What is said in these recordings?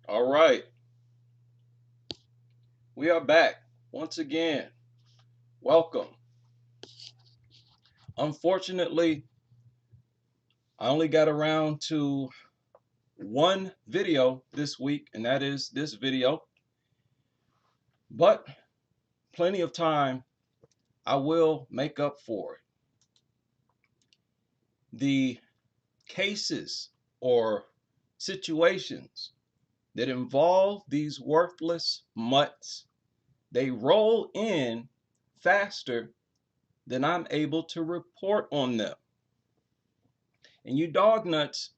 All right, we are back once again. Welcome. Unfortunately, I only got around to one video this week, and that is this video. But plenty of time, I will make up for it. The cases or situations that involve these worthless mutts, they roll in faster than I'm able to report on them. And you dog nuts,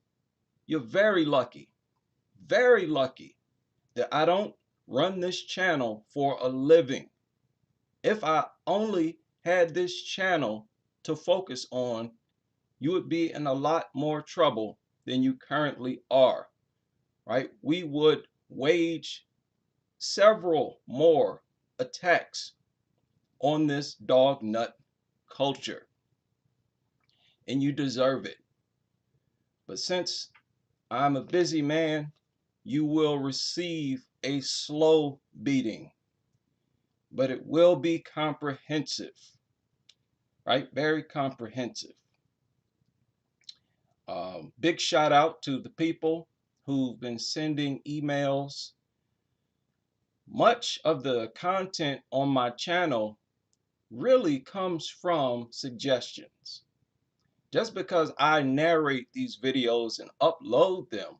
you're very lucky that I don't run this channel for a living. If I only had this channel to focus on, you would be in a lot more trouble than you currently are, right? We would wage several more attacks on this dog nut culture, and you deserve it. But since I'm a busy man, you will receive a slow beating, but it will be comprehensive, right? Very comprehensive. Big shout out to the people who've been sending emails. Much of the content on my channel really comes from suggestions. Just because I narrate these videos and upload them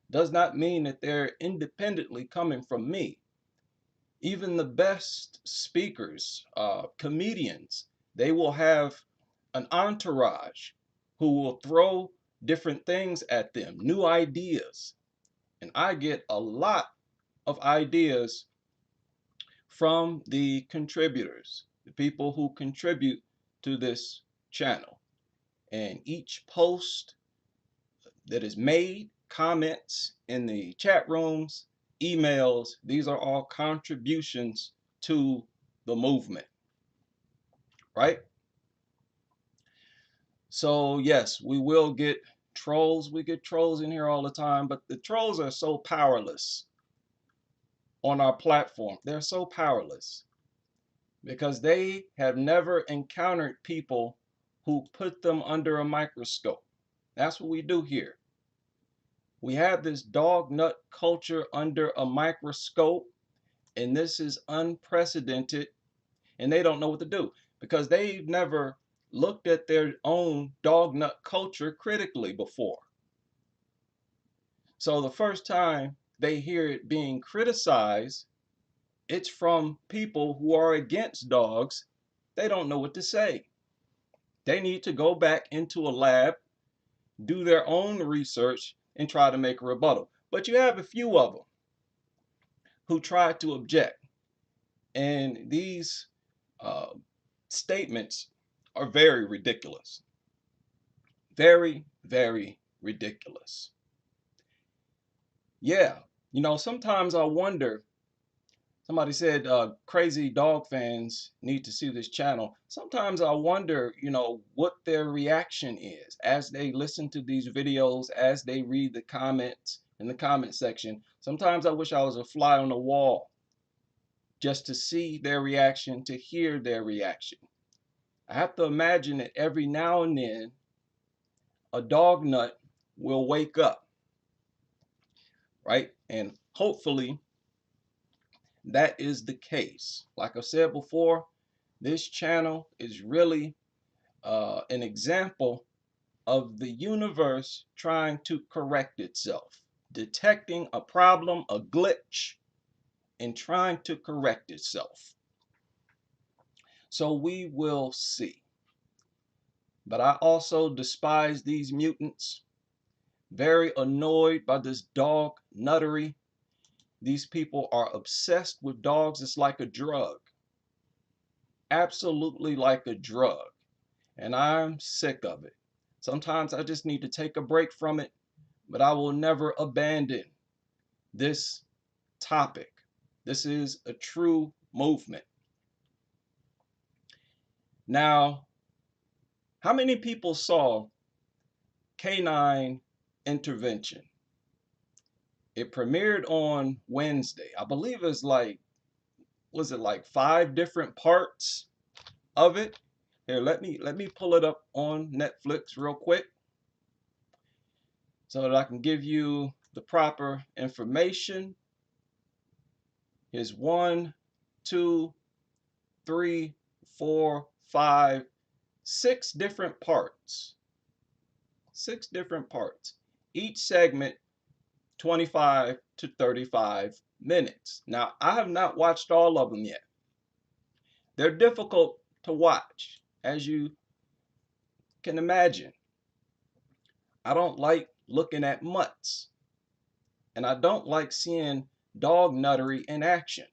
does not mean that they're independently coming from me. Even the best speakers, comedians, they will have an entourage who will throw different things at them, new ideas. And I get a lot of ideas from the contributors, the people who contribute to this channel. And each post that is made, comments in the chat rooms, emails, these are all contributions to the movement, right? So yes, we will get trolls. We get trolls in here all the time, but the trolls are so powerless on our platform. They're so powerless because they have never encountered people who put them under a microscope. That's what we do here. We have this dog nut culture under a microscope, and this is unprecedented, and they don't know what to do because they've never looked at their own dog nut culture critically before. So the first time they hear it being criticized, it's from people who are against dogs. They don't know what to say. They need to go back into a lab, do their own research, and try to make a rebuttal. But you have a few of them who try to object. And these uh, statements are very ridiculous. Very, very ridiculous. Yeah, sometimes I wonder. Somebody said crazy dog fans need to see this channel. Sometimes I wonder, what their reaction is as they listen to these videos, as they read the comments in the comment section. Sometimes I wish I was a fly on the wall just to see their reaction, to hear their reaction. I have to imagine that every now and then a dog nut will wake up, right? And hopefully that is the case. Like I said before, this channel is really an example of the universe trying to correct itself, detecting a problem, a glitch, and trying to correct itself. So we will see. But I also despise these mutants, very annoyed by this dog nuttery. These people are obsessed with dogs. It's like a drug, absolutely like a drug. And I'm sick of it. Sometimes I just need to take a break from it, but I will never abandon this topic. This is a true movement. Now, how many people saw Canine Intervention? It premiered on Wednesday. I believe it's like, was it like 5 different parts of it? Here, let me pull it up on Netflix real quick so that I can give you the proper information. Here's 1, 2, 3, 4, 5, 6 different parts. 6 different parts. Each segment 25 to 35 minutes. Now, I have not watched all of them yet. They're difficult to watch, as you can imagine. I don't like looking at mutts, and I don't like seeing dog nuttery in action.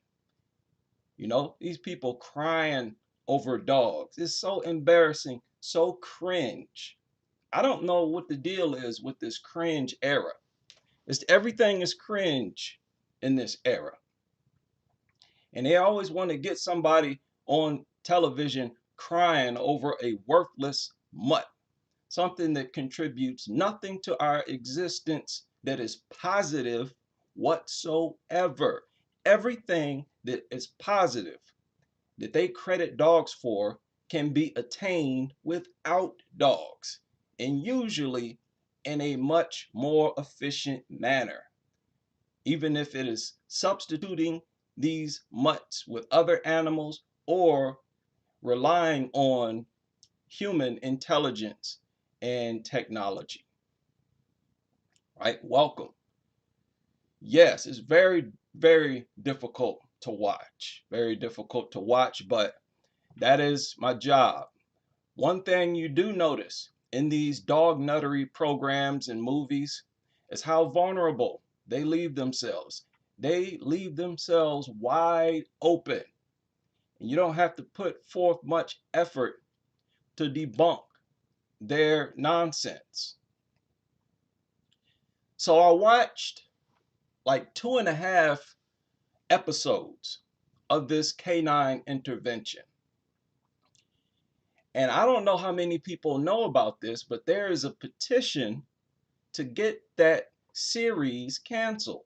You know, these people crying over dogs. It's so embarrassing, so cringe. I don't know what the deal is with this cringe era. Everything is cringe in this era. And they always want to get somebody on television crying over a worthless mutt, something that contributes nothing to our existence that is positive whatsoever. Everything that is positive that they credit dogs for can be attained without dogs, and usually in a much more efficient manner, even if it is substituting these mutts with other animals or relying on human intelligence and technology. Right? Welcome. Yes, it's very, very difficult to watch. Very difficult to watch, but that is my job. One thing you do notice in these dog nuttery programs and movies is how vulnerable they leave themselves. They leave themselves wide open. And you don't have to put forth much effort to debunk their nonsense. So I watched like 2.5 episodes of this canine intervention. And I don't know how many people know about this, but there is a petition to get that series canceled.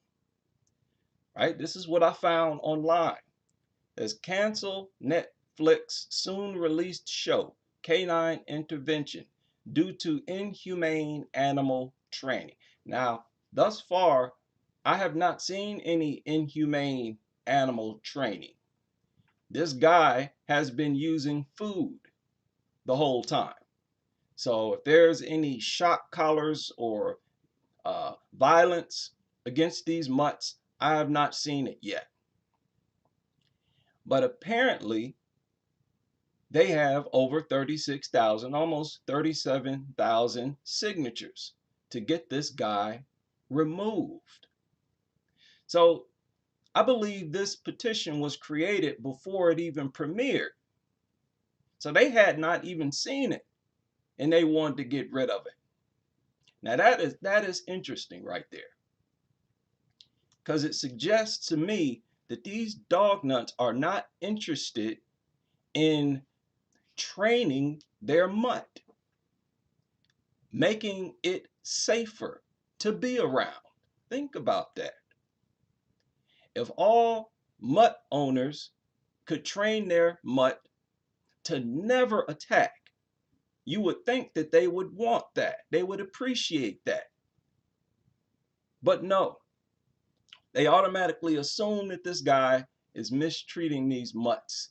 Right? This is what I found online. There's cancel Netflix soon released show, Canine Intervention, due to inhumane animal training. Now, thus far, I have not seen any inhumane animal training. This guy has been using food the whole time. So if there's any shock collars or violence against these mutts, I have not seen it yet. But apparently, they have over 36,000, almost 37,000 signatures to get this guy removed. So I believe this petition was created before it even premiered. So they had not even seen it, and they wanted to get rid of it. Now that is interesting right there, because it suggests to me that these dog nuts are not interested in training their mutt, making it safer to be around. Think about that. If all mutt owners could train their mutt to never attack, you would think that they would want that. They would appreciate that. But no, they automatically assume that this guy is mistreating these mutts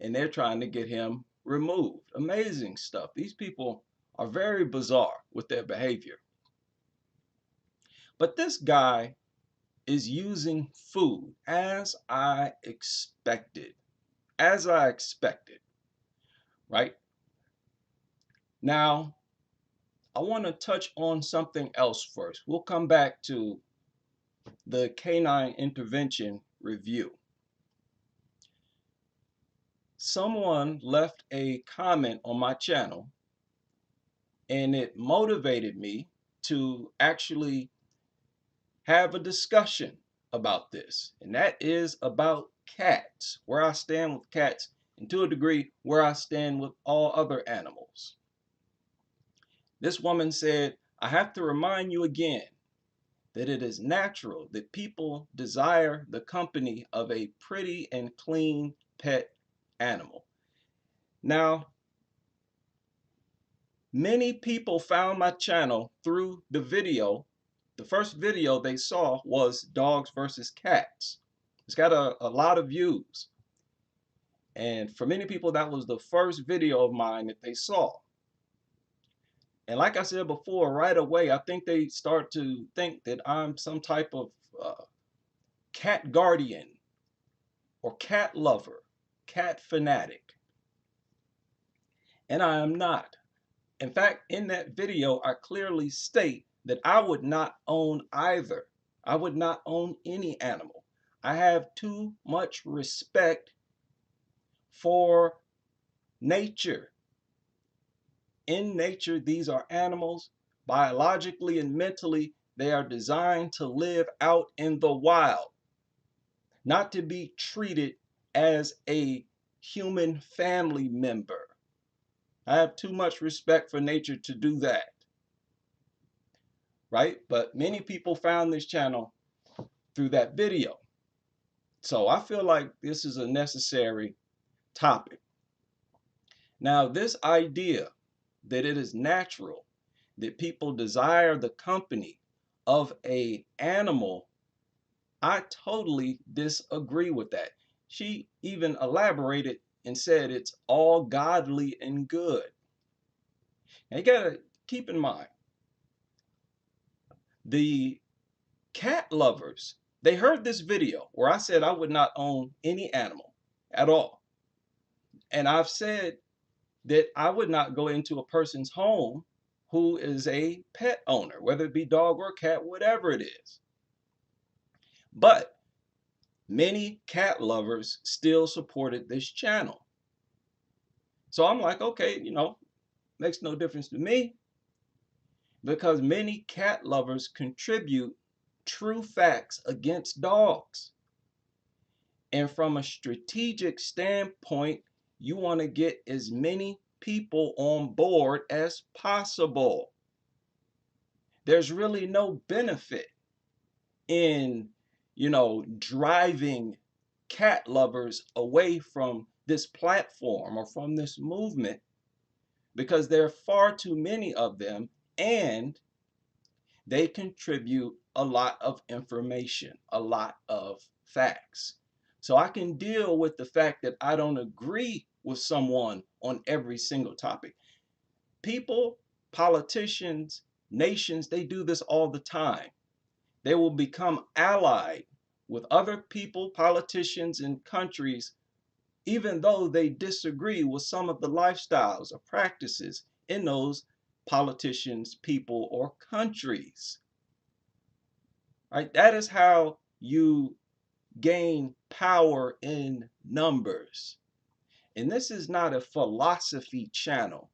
and they're trying to get him removed. Amazing stuff. These people are very bizarre with their behavior. But this guy is using food as I expected. As I expected, right? Now, I want to touch on something else first. We'll come back to the canine intervention review. Someone left a comment on my channel, and it motivated me to actually have a discussion about this, and that is about cats, where I stand with cats, and to a degree, where I stand with all other animals. This woman said, I have to remind you again that it is natural that people desire the company of a pretty and clean pet animal. Now, many people found my channel through the video. The first video they saw was dogs versus cats. It's got a lot of views. And for many people, that was the first video of mine that they saw. And like I said before, right away, I think they start to think that I'm some type of cat guardian or cat lover, cat fanatic. And I am not. In fact, in that video, I clearly state that I would not own either. I would not own any animal. I have too much respect for nature. In nature, these are animals. Biologically and mentally, they are designed to live out in the wild, not to be treated as a human family member. I have too much respect for nature to do that. Right? But many people found this channel through that video. So I feel like this is a necessary topic. Now, this idea that it is natural that people desire the company of an animal, I totally disagree with that. She even elaborated and said it's all godly and good. Now you gotta keep in mind, the cat lovers, they heard this video where I said I would not own any animal at all. And I've said that I would not go into a person's home who is a pet owner, whether it be dog or cat, whatever it is. But many cat lovers still supported this channel. So I'm like, okay, makes no difference to me, because many cat lovers contribute true facts against dogs. And from a strategic standpoint, you want to get as many people on board as possible. There's really no benefit in, driving cat lovers away from this platform or from this movement, because there are far too many of them, and they contribute a lot of information, a lot of facts. So I can deal with the fact that I don't agree with someone on every single topic. People, politicians, nations, they do this all the time. They will become allied with other people, politicians, and countries, even though they disagree with some of the lifestyles or practices in those politicians, people, or countries. Right? That is how you gain power in numbers. And this is not a philosophy channel.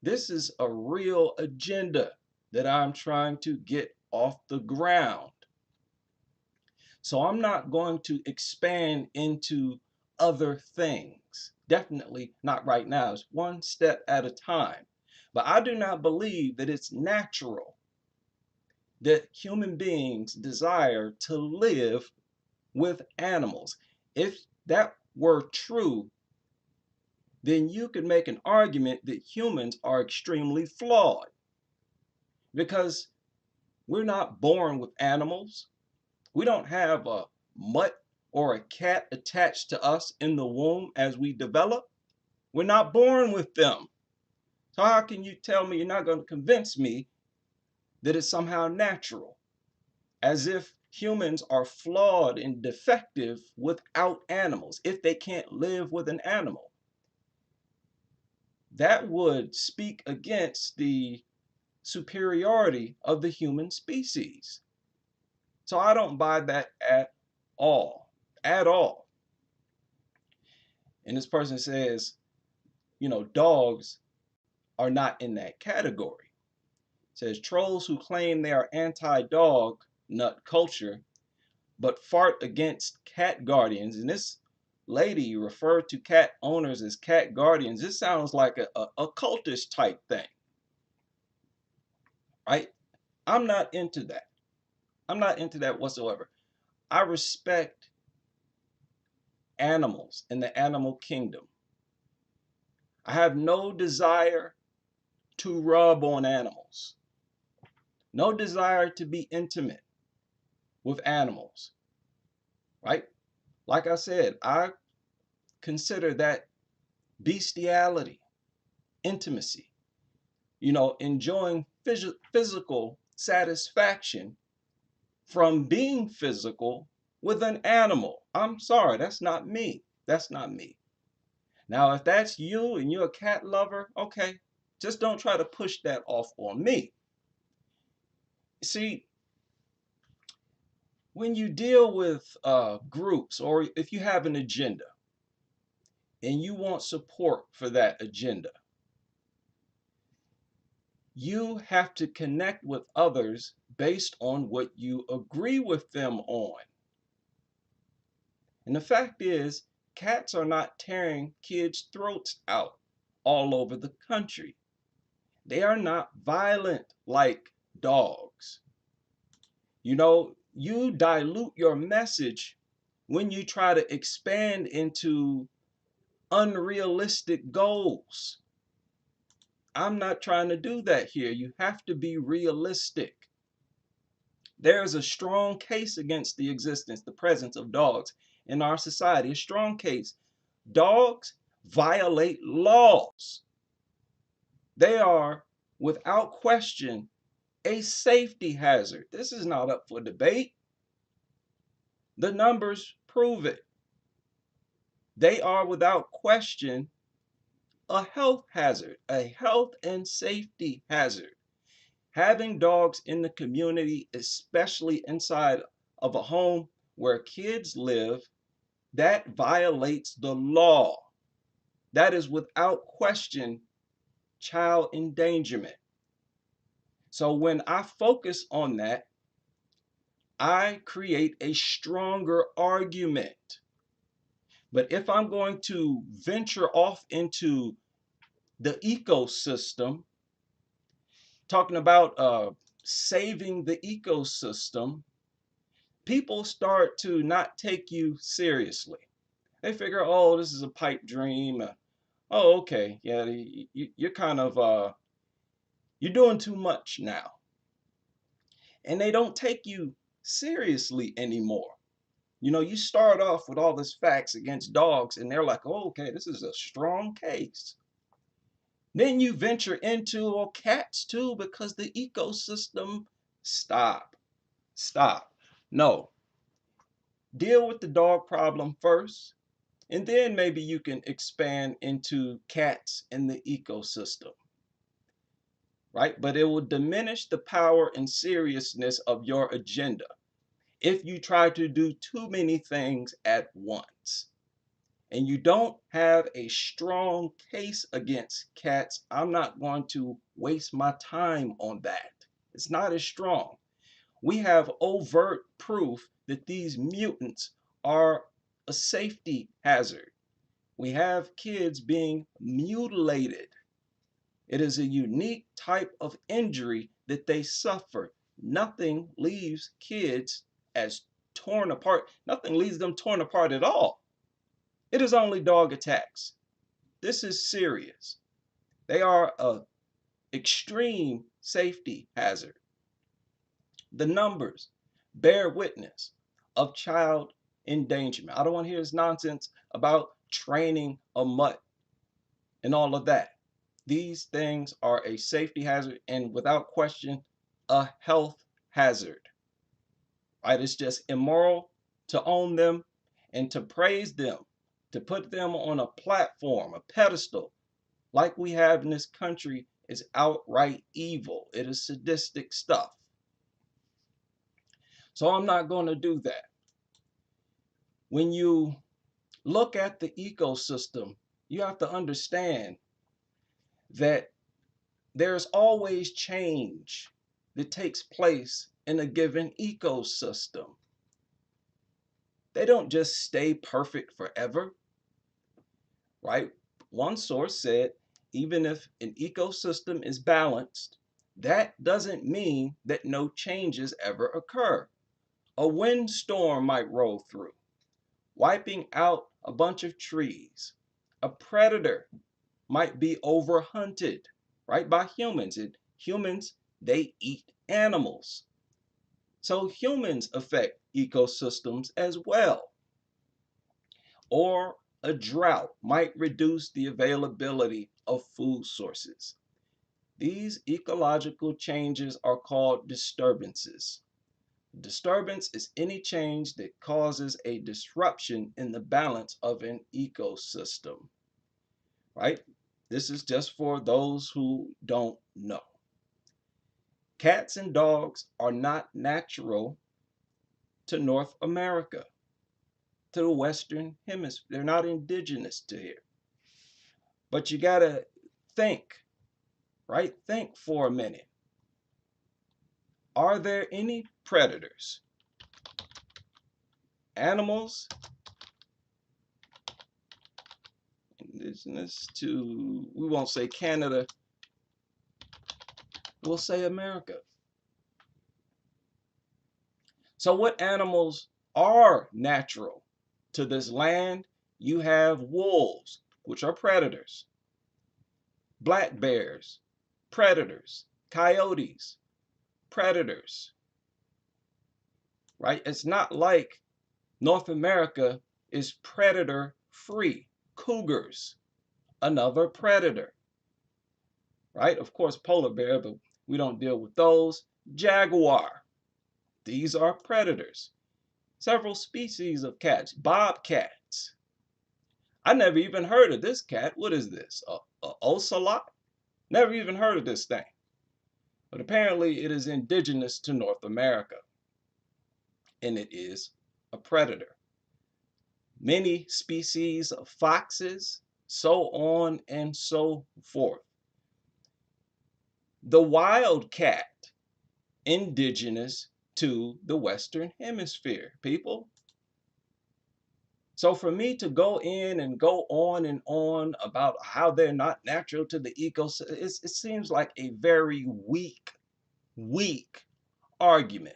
This is a real agenda that I'm trying to get off the ground. So I'm not going to expand into other things. Definitely not right now. It's one step at a time. But I do not believe that it's natural that human beings desire to live with animals. If that were true, then you could make an argument that humans are extremely flawed, because we're not born with animals. We don't have a mutt or a cat attached to us in the womb as we develop. We're not born with them. So how can you tell me, you're not going to convince me that it's somehow natural? As if humans are flawed and defective without animals, if they can't live with an animal. That would speak against the superiority of the human species. So I don't buy that at all. At all. And this person says, dogs are not in that category. It says trolls who claim they are anti-dog nut culture but fart against cat guardians. And this lady referred to cat owners as cat guardians. This sounds like a cultist type thing, right? I'm not into that. I'm not into that whatsoever. I respect animals in the animal kingdom. I have no desire to rub on animals, no desire to be intimate with animals, right? Like I said, I consider that bestiality, intimacy, enjoying physical satisfaction from being physical with an animal. I'm sorry, that's not me. That's not me. Now, if that's you and you're a cat lover, okay, just don't try to push that off on me. See, when you deal with groups, or if you have an agenda and you want support for that agenda, you have to connect with others based on what you agree with them on. And the fact is, cats are not tearing kids' throats out all over the country. They are not violent like dogs. You dilute your message when you try to expand into unrealistic goals. I'm not trying to do that here. You have to be realistic. There's a strong case against the existence, the presence of dogs in our society. A strong case. Dogs violate laws. They are, without question, a safety hazard. This is not up for debate. The numbers prove it. They are, without question, a health hazard, a health and safety hazard. Having dogs in the community, especially inside of a home where kids live, that violates the law. That is, without question, child endangerment. So when I focus on that, I create a stronger argument. But if I'm going to venture off into the ecosystem, talking about saving the ecosystem, people start to not take you seriously. They figure, oh, this is a pipe dream. Oh, okay, yeah, you're kind of you're doing too much now, and they don't take you seriously anymore. You start off with all this facts against dogs, and they're like, oh, okay, this is a strong case. Then you venture into, oh, cats too, because the ecosystem. Stop. Stop. No. Deal with the dog problem first, and then maybe you can expand into cats in the ecosystem, right? But it will diminish the power and seriousness of your agenda if you try to do too many things at once. And you don't have a strong case against cats, I'm not going to waste my time on that. It's not as strong. We have overt proof that these mutants are a safety hazard. We have kids being mutilated. It is a unique type of injury that they suffer. Nothing leaves kids as torn apart. Nothing leaves them torn apart at all. It is only dog attacks. This is serious. They are an extreme safety hazard. The numbers bear witness of child endangerment. I don't want to hear this nonsense about training a mutt and all of that. These things are a safety hazard and, without question, a health hazard. Right? It's just immoral to own them and to praise them, to put them on a platform, a pedestal, like we have in this country, is outright evil. It is sadistic stuff. So I'm not going to do that. When you look at the ecosystem, you have to understand that there's always change that takes place in a given ecosystem. They don't just stay perfect forever, right? One source said, even if an ecosystem is balanced, that doesn't mean that no changes ever occur. A windstorm might roll through, wiping out a bunch of trees. A predator might be overhunted, right, by humans. And humans, they eat animals. So humans affect ecosystems as well. Or a drought might reduce the availability of food sources. These ecological changes are called disturbances. Disturbance is any change that causes a disruption in the balance of an ecosystem, right? This is just for those who don't know. Cats and dogs are not natural to North America, to the Western Hemisphere. They're not indigenous to here. But you got to think, right? Think for a minute. Are there any predators, animals, indigenous to, we won't say Canada, we'll say America? So what animals are natural to this land? You have wolves, which are predators, black bears, predators, coyotes, predators, right? It's not like North America is predator free. Cougars, another predator, right? Of course, polar bear, but we don't deal with those. Jaguar, these are predators. Several species of cats, bobcats. I never even heard of this cat. What is this? A ocelot? Never even heard of this thing. But apparently it is indigenous to North America, and it is a predator. Many species of foxes, so on and so forth. The wildcat, indigenous to the Western Hemisphere, people. So for me to go in and go on and on about how they're not natural to the ecosystem, it seems like a very weak argument.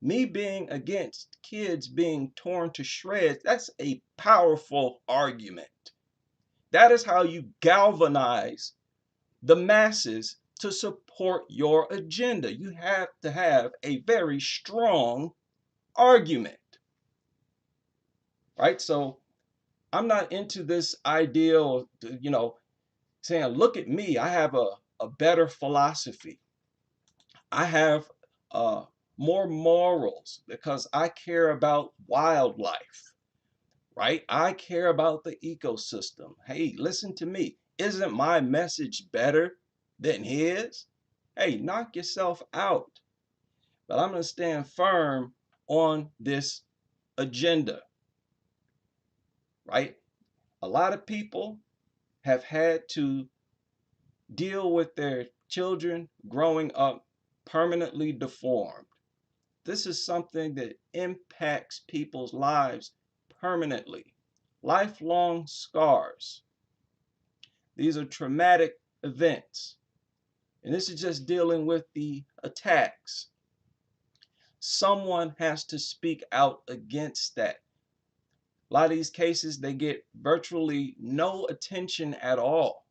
Me being against kids being torn to shreds, that's a powerful argument. That is how you galvanize the masses to support your agenda. You have to have a very strong argument, right? So I'm not into this idea of, saying, look at me, I have a better philosophy. I have more morals because I care about wildlife, right? I care about the ecosystem. Hey, listen to me. Isn't my message better than his? Hey, knock yourself out. But I'm going to stand firm on this agenda, right? A lot of people have had to deal with their children growing up permanently deformed. This is something that impacts people's lives permanently. Lifelong scars. These are traumatic events. And this is just dealing with the attacks. Someone has to speak out against that. A lot of these cases, they get virtually no attention at all.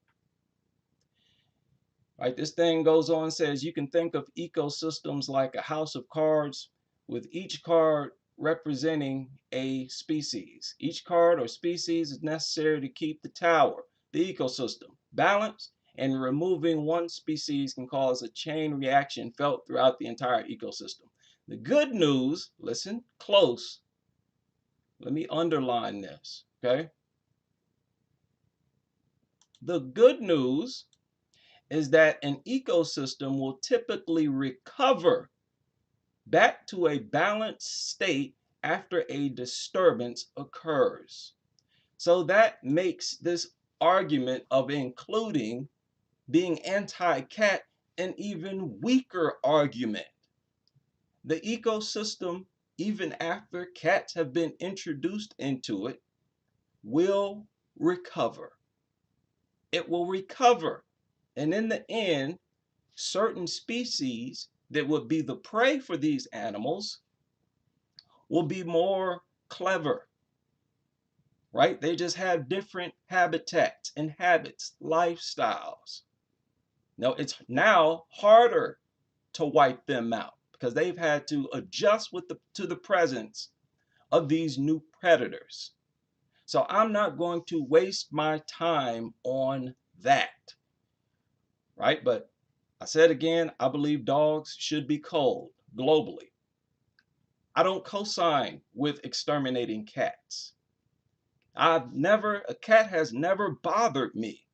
Right? This thing goes on and says you can think of ecosystems like a house of cards, with each card representing a species. Each card or species is necessary to keep the tower, the ecosystem, balanced, and removing one species can cause a chain reaction felt throughout the entire ecosystem. The good news, listen close, let me underline this, okay? The good news is that an ecosystem will typically recover back to a balanced state after a disturbance occurs. So that makes this argument of including being anti-cat an even weaker argument. The ecosystem, even after cats have been introduced into it, will recover. It will recover. And in the end, certain species that would be the prey for these animals will be more clever, right? They just have different habitats and habits, lifestyles. Now, it's now harder to wipe them out because they've had to adjust to the presence of these new predators. So I'm not going to waste my time on that, right? But I said again, I believe dogs should be culled globally. I don't co-sign with exterminating cats. A cat has never bothered me.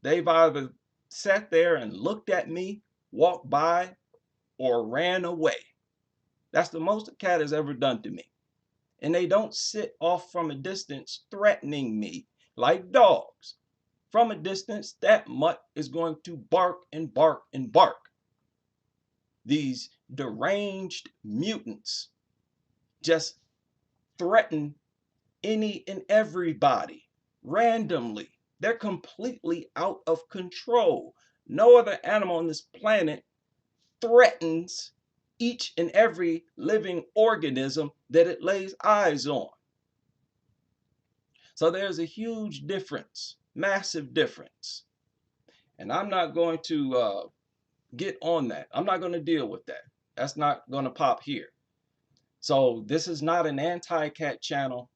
They've either sat there and looked at me, walked by, or ran away. That's the most a cat has ever done to me. And they don't sit off from a distance threatening me like dogs. From a distance, that mutt is going to bark and bark and bark. These deranged mutants just threaten any and everybody randomly. They're completely out of control. No other animal on this planet threatens each and every living organism that it lays eyes on. So there's a huge difference, massive difference. And I'm not going to get on that. I'm not going to deal with that. That's not going to pop here. So this is not an anti-cat channel,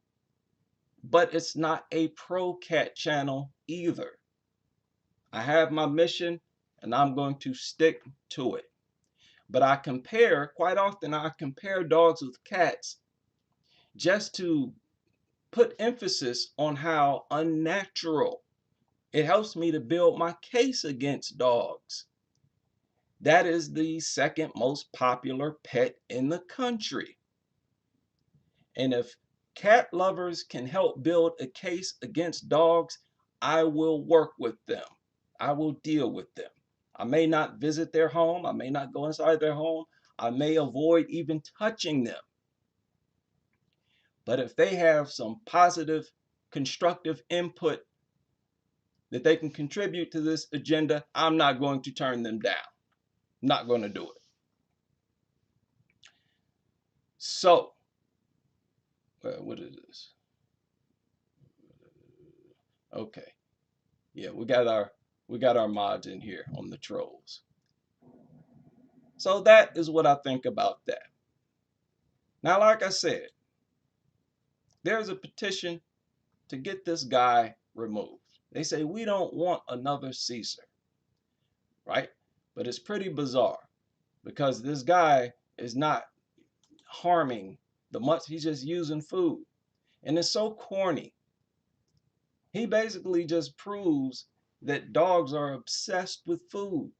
but it's not a pro-cat channel either. I have my mission and I'm going to stick to it. But quite often I compare dogs with cats just to put emphasis on how unnatural. It helps me to build my case against dogs. That is the second most popular pet in the country. And if cat lovers can help build a case against dogs, I will work with them. I will deal with them. I may not visit their home. I may not go inside their home. I may avoid even touching them. But if they have some positive, constructive input that they can contribute to this agenda, I'm not going to turn them down. I'm not going to do it. So, what is this? Okay. Yeah, we got our mods in here on the trolls. So that is what I think about that. Now, like I said, there's a petition to get this guy removed. They say we don't want another Caesar, right? But it's pretty bizarre because this guy is not harming the mutts. He's just using food. And it's so corny. He basically just proves that dogs are obsessed with food.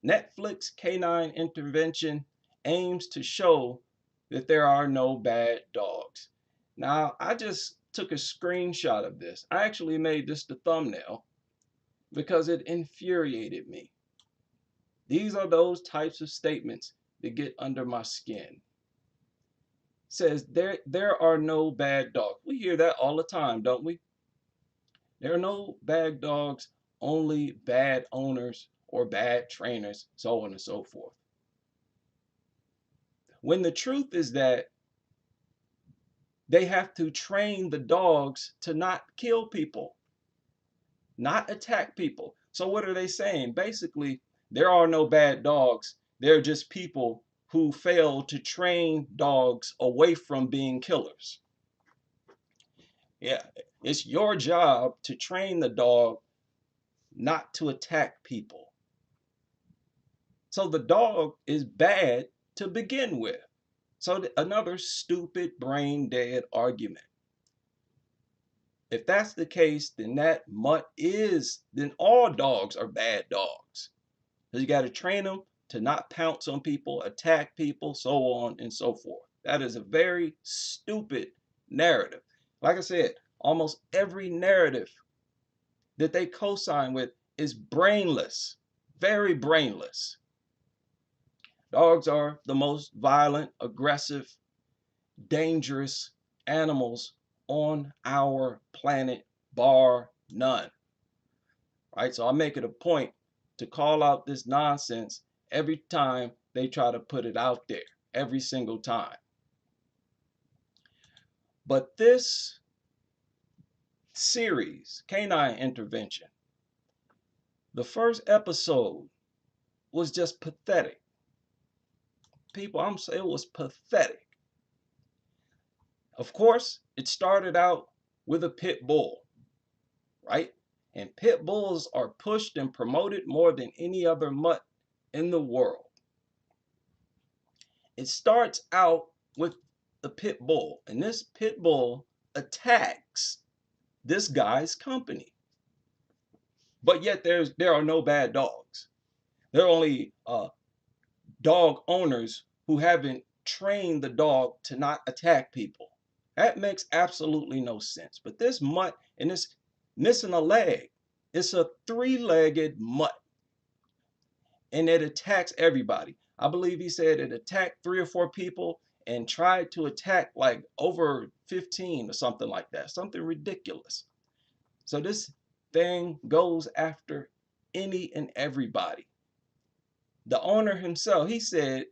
Netflix Canine Intervention aims to show that there are no bad dogs. Now, I just took a screenshot of this. I actually made this the thumbnail because it infuriated me. These are those types of statements that get under my skin. It says there are no bad dogs. We hear that all the time, don't we? There are no bad dogs, only bad owners or bad trainers, so on and so forth. When the truth is that they have to train the dogs to not kill people, not attack people. So what are they saying? Basically, there are no bad dogs. They're just people who fail to train dogs away from being killers. Yeah, it's your job to train the dog not to attack people. So the dog is bad to begin with. So another stupid brain dead argument. If that's the case, then then all dogs are bad dogs. Because you got to train them to not pounce on people, attack people, so on and so forth. That is a very stupid narrative. Like I said, almost every narrative that they co-sign with is brainless, very brainless. Dogs are the most violent, aggressive, dangerous animals on our planet, bar none. Right? So I make it a point to call out this nonsense every time they try to put it out there, every single time. But this series, Canine Intervention, the first episode was just pathetic. People, I'm saying it was pathetic. Of course, it started out with a pit bull, right? And pit bulls are pushed and promoted more than any other mutt in the world. It starts out with the pit bull, and this pit bull attacks this guy's company. But yet there are no bad dogs. There are only dog owners who haven't trained the dog to not attack people. That makes absolutely no sense. But this mutt, and it's missing a leg. It's a three-legged mutt, and it attacks everybody. I believe he said it attacked 3 or 4 people and tried to attack like over 15 or something like that. Something ridiculous. So this thing goes after any and everybody. The owner himself, he said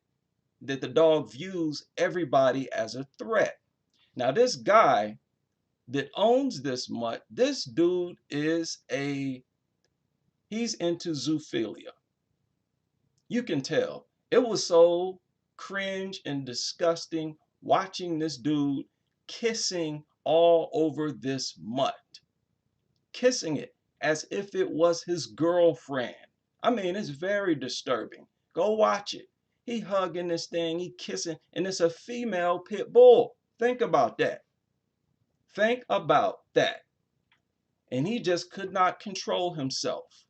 that the dog views everybody as a threat. Now this guy that owns this mutt, this dude is he's into zoophilia. You can tell. It was so cringe and disgusting watching this dude kissing all over this mutt. Kissing it as if it was his girlfriend. I mean, it's very disturbing. Go watch it. He hugging this thing, he kissing, and it's a female pit bull. Think about that. Think about that. And he just could not control himself.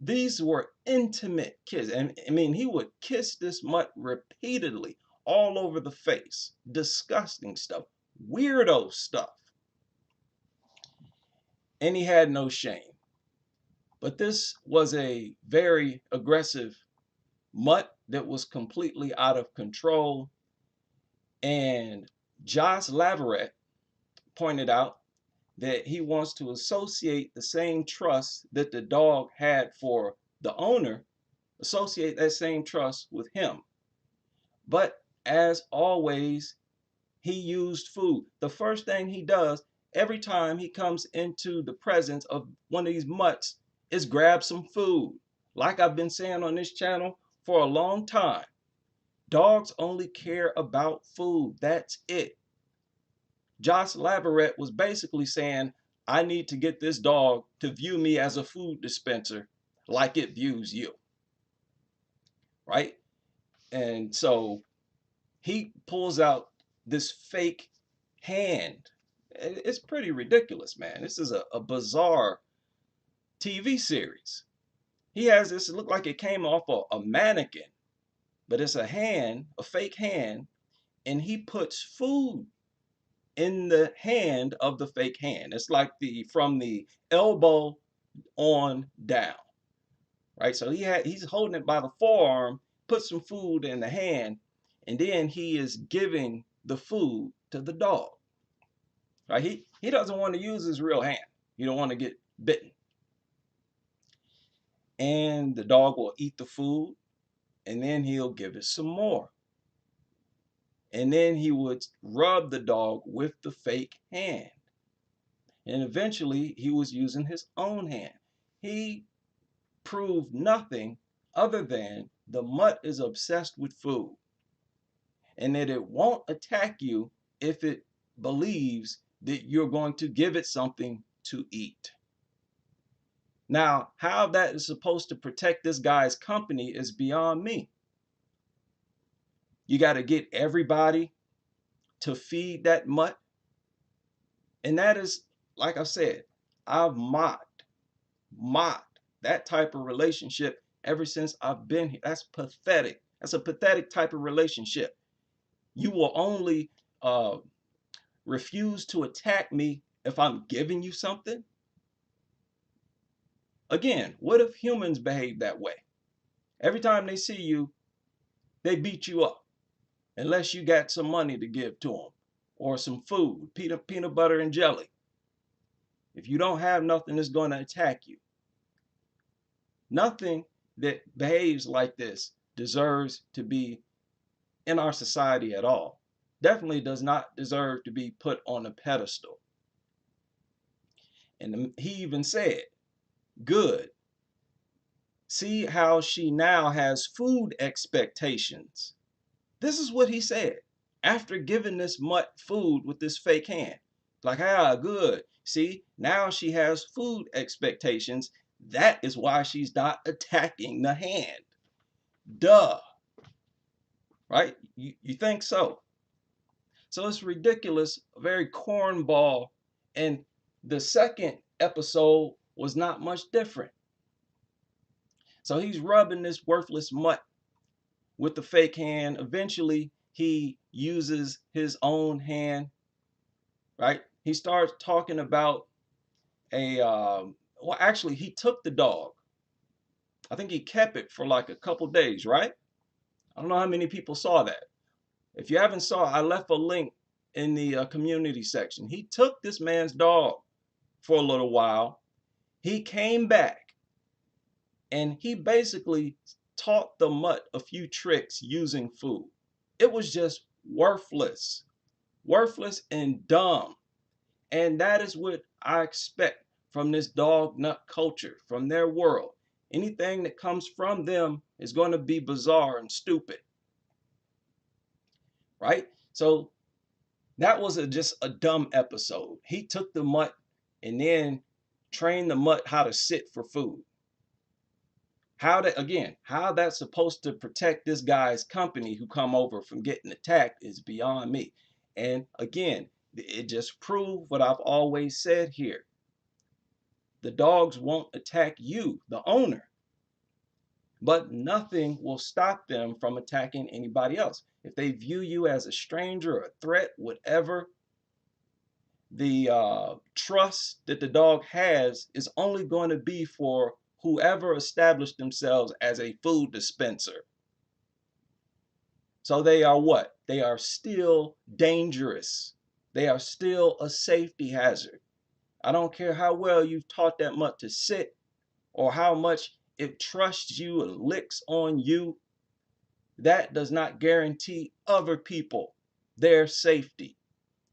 These were intimate kisses. And I mean, he would kiss this mutt repeatedly all over the face. Disgusting stuff. Weirdo stuff. And he had no shame. But this was a very aggressive mutt that was completely out of control. And Josh Laverette pointed out that he wants to associate the same trust that the dog had for the owner, associate that same trust with him. But as always, he used food. The first thing he does every time he comes into the presence of one of these mutts is grab some food. Like I've been saying on this channel for a long time, dogs only care about food. That's it. Josh Laverette was basically saying, I need to get this dog to view me as a food dispenser like it views you. Right? And so he pulls out this fake hand. It's pretty ridiculous, man. This is a bizarre TV series. He has this, it looked like it came off a mannequin, but it's a hand, a fake hand, and he puts food in the hand of the fake hand. It's like from the elbow on down, right? So he's holding it by the forearm, put some food in the hand, and then he is giving the food to the dog. Right? He doesn't want to use his real hand. He don't want to get bitten. And the dog will eat the food, and then he'll give it some more. And then he would rub the dog with the fake hand. And eventually he was using his own hand. He proved nothing other than the mutt is obsessed with food and that it won't attack you if it believes that you're going to give it something to eat. Now, how that is supposed to protect this guy's company is beyond me. You got to get everybody to feed that mutt. And that is, like I said, I've mocked that type of relationship ever since I've been here. That's pathetic. That's a pathetic type of relationship. You will only refuse to attack me if I'm giving you something. Again, what if humans behave that way? Every time they see you, they beat you up unless you got some money to give to them or some food, peanut butter and jelly. If you don't have nothing that's going to attack you, nothing that behaves like this deserves to be in our society at all. definitely does not deserve to be put on a pedestal. And he even said, good. See how she now has food expectations. This is what he said after giving this mutt food with this fake hand. Like, ah, good. See, now she has food expectations. That is why she's not attacking the hand. Duh. Right? You think so? So it's ridiculous, very cornball. And the second episode was not much different. So he's rubbing this worthless mutt with the fake hand. Eventually, he uses his own hand, right? He starts talking about well, actually, he took the dog. I think he kept it for like a couple days, right? I don't know how many people saw that. If you haven't saw, I left a link in the community section. He took this man's dog for a little while. He came back and he basically taught the mutt a few tricks using food. It was just worthless, worthless and dumb. And that is what I expect from this dog nut culture, from their world. Anything that comes from them is going to be bizarre and stupid, right? So that was just a dumb episode. He took the mutt and then trained the mutt how to sit for food. How that's supposed to protect this guy's company who come over from getting attacked is beyond me. And again, it just proved what I've always said here. The dogs won't attack you, the owner, but nothing will stop them from attacking anybody else. If they view you as a stranger or a threat, whatever, the trust that the dog has is only going to be for whoever established themselves as a food dispenser. So they are what? They are still dangerous. They are still a safety hazard. I don't care how well you've taught that mutt to sit or how much it trusts you and licks on you. That does not guarantee other people their safety.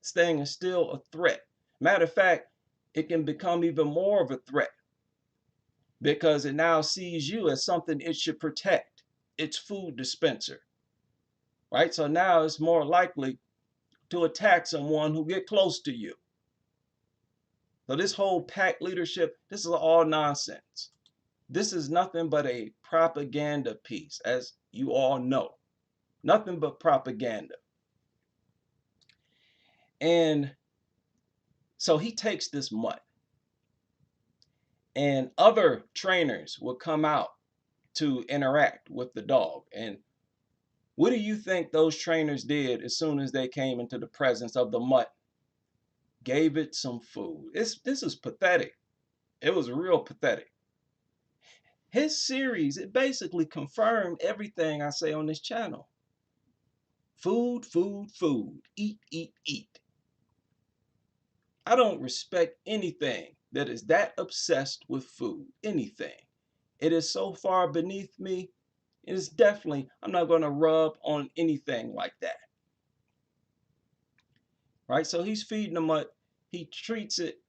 This thing is still a threat. Matter of fact, it can become even more of a threat because it now sees you as something it should protect, its food dispenser, right? So now it's more likely to attack someone who get close to you. So this whole pack leadership, this is all nonsense. This is nothing but a propaganda piece, as you all know. Nothing but propaganda. And so he takes this mutt, and other trainers will come out to interact with the dog. And what do you think those trainers did as soon as they came into the presence of the mutt? Gave it some food. This is pathetic. It was real pathetic. His series, it basically confirmed everything I say on this channel. Food, food, food. Eat, eat, eat. I don't respect anything that is that obsessed with food. Anything. It is so far beneath me. It is definitely, I'm not going to rub on anything like that. Right? So he's feeding the mutt. He treats it,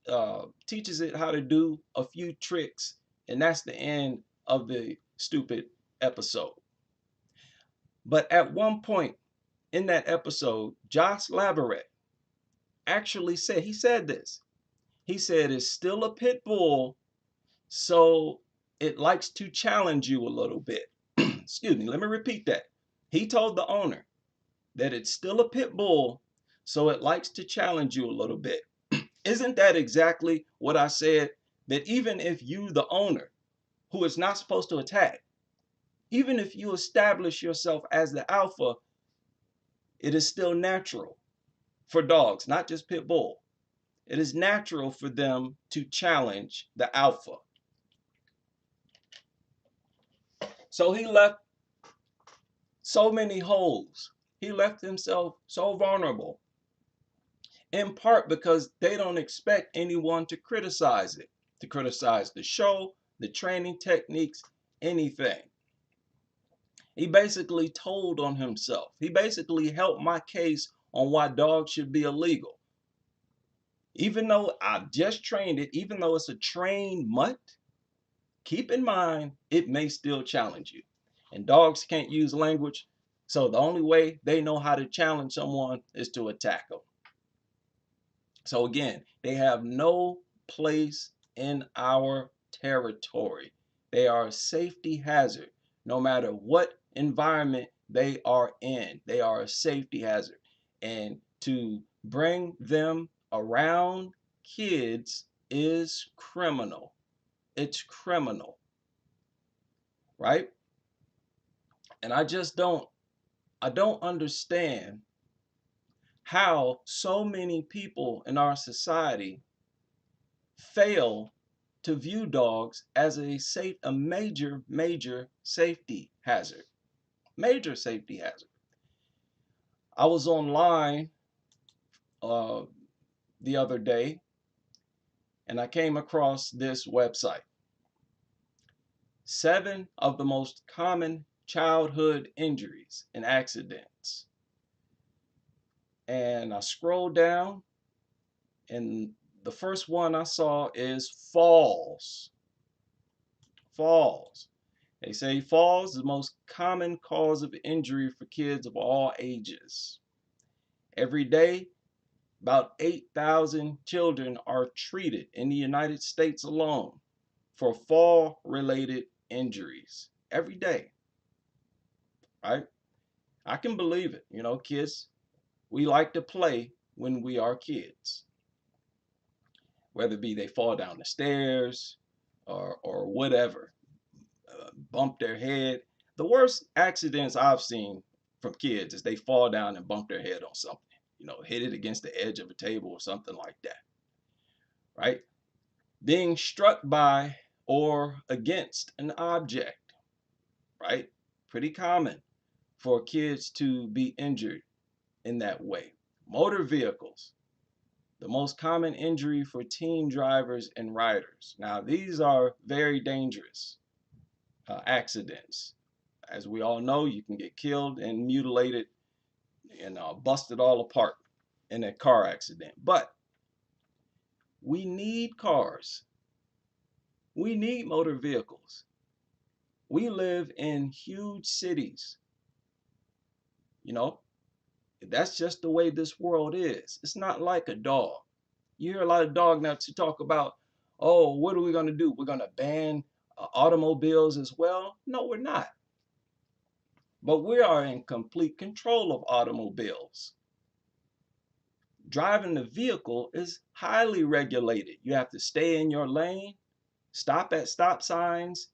teaches it how to do a few tricks. And that's the end of the stupid episode. But at one point in that episode, Josh Laveret actually said, he said this. He said it's still a pit bull, so it likes to challenge you a little bit. Excuse me, let me repeat that. He told the owner that it's still a pit bull, so it likes to challenge you a little bit. Isn't that exactly what I said? That even if you, the owner, who is not supposed to attack, even if you establish yourself as the alpha, it is still natural for dogs, not just pit bull. It is natural for them to challenge the alpha. So he left so many holes. He left himself so vulnerable, in part because they don't expect anyone to criticize it, to criticize the show, the training techniques, anything. He basically told on himself. He basically helped my case on why dogs should be illegal. Even though I've just trained it, even though it's a trained mutt, keep in mind it may still challenge you. And dogs can't use language, so the only way they know how to challenge someone is to attack them. So again, they have no place in our territory. They are a safety hazard. No matter what environment they are in, they are a safety hazard. And to bring them around kids is criminal. It's criminal, right? And I don't understand how so many people in our society fail to view dogs as a major safety hazard. Major safety hazard. I was online uh, the other day and I came across this website. 7 of the most common childhood injuries and accidents. And I scrolled down and the first one I saw is falls. Falls. They say falls is the most common cause of injury for kids of all ages. Every day, about 8,000 children are treated in the United States alone for fall-related injuries. Every day, right? I can believe it. You know, kids, we like to play when we are kids. Whether it be they fall down the stairs or whatever, bump their head. The worst accidents I've seen from kids is they fall down and bump their head on something, you know, hit it against the edge of a table or something like that, right? Being struck by or against an object, right? Pretty common for kids to be injured in that way. Motor vehicles, the most common injury for teen drivers and riders. Now, these are very dangerous accidents. As we all know, you can get killed and mutilated and busted all apart in a car accident. But we need cars. We need motor vehicles. We live in huge cities. You know, that's just the way this world is. It's not like a dog. You hear a lot of dog nuts who talk about, oh, what are we going to do? We're going to ban automobiles as well? No, we're not. But we are in complete control of automobiles. Driving the vehicle is highly regulated. You have to stay in your lane, stop at stop signs,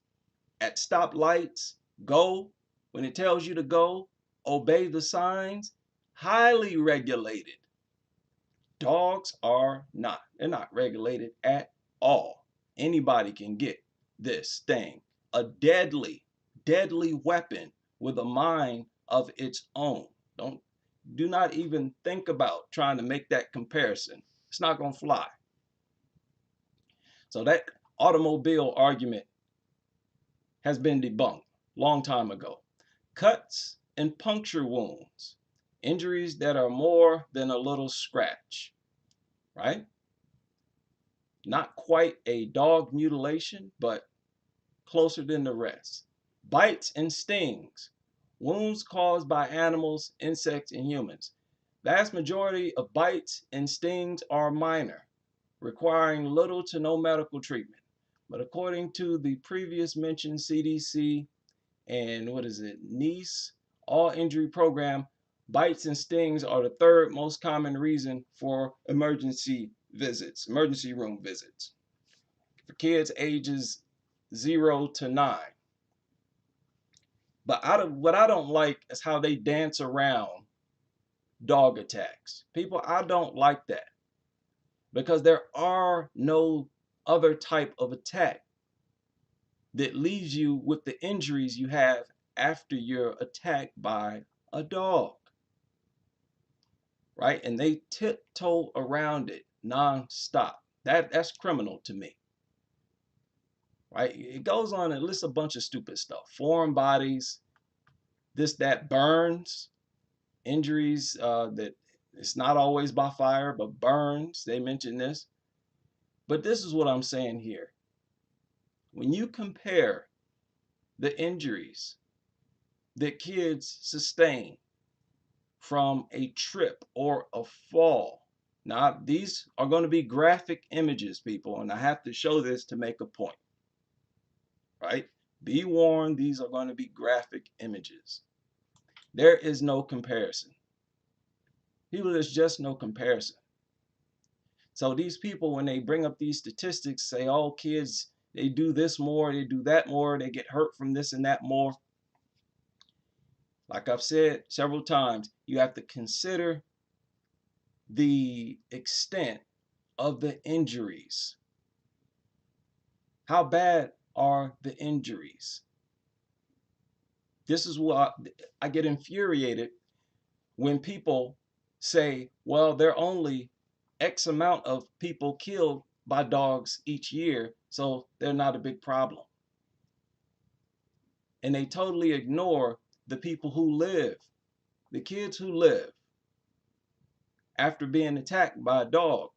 at stop lights, go when it tells you to go, obey the signs. Highly regulated. Dogs are not. They're not regulated at all. Anybody can get this thing, a deadly weapon with a mind of its own. Do not even think about trying to make that comparison. It's not going to fly. So that automobile argument has been debunked long time ago. Cuts and puncture wounds, injuries that are more than a little scratch, right? Not quite a dog mutilation, but closer than the rest. Bites and stings, wounds caused by animals, insects, and humans. Vast majority of bites and stings are minor, requiring little to no medical treatment. But according to the previous mentioned CDC and NICE all injury program, bites and stings are the third most common reason for emergency room visits for kids ages 0 to 9. But what I don't like is how they dance around dog attacks. People, I don't like that because there are no other type of attack that leaves you with the injuries you have after you're attacked by a dog, right? And they tiptoe around it non-stop. That's criminal to me, right? It goes on and lists a bunch of stupid stuff. Foreign bodies, this, that, burns, injuries that It's not always by fire, but burns. They mention this. But this is what I'm saying here. When you compare the injuries that kids sustain from a trip or a fall. Now, these are going to be graphic images, people, and I have to show this to make a point, right? Be warned, these are going to be graphic images. There is no comparison. People, there's just no comparison. So these people, when they bring up these statistics, say, oh, kids, they do this more, they do that more, they get hurt from this and that more. Like I've said several times, you have to consider the extent of the injuries. How bad are the injuries? This is why I get infuriated when people say, well, there are only X amount of people killed by dogs each year, so they're not a big problem. And they totally ignore the people who live, the kids who live after being attacked by a dog.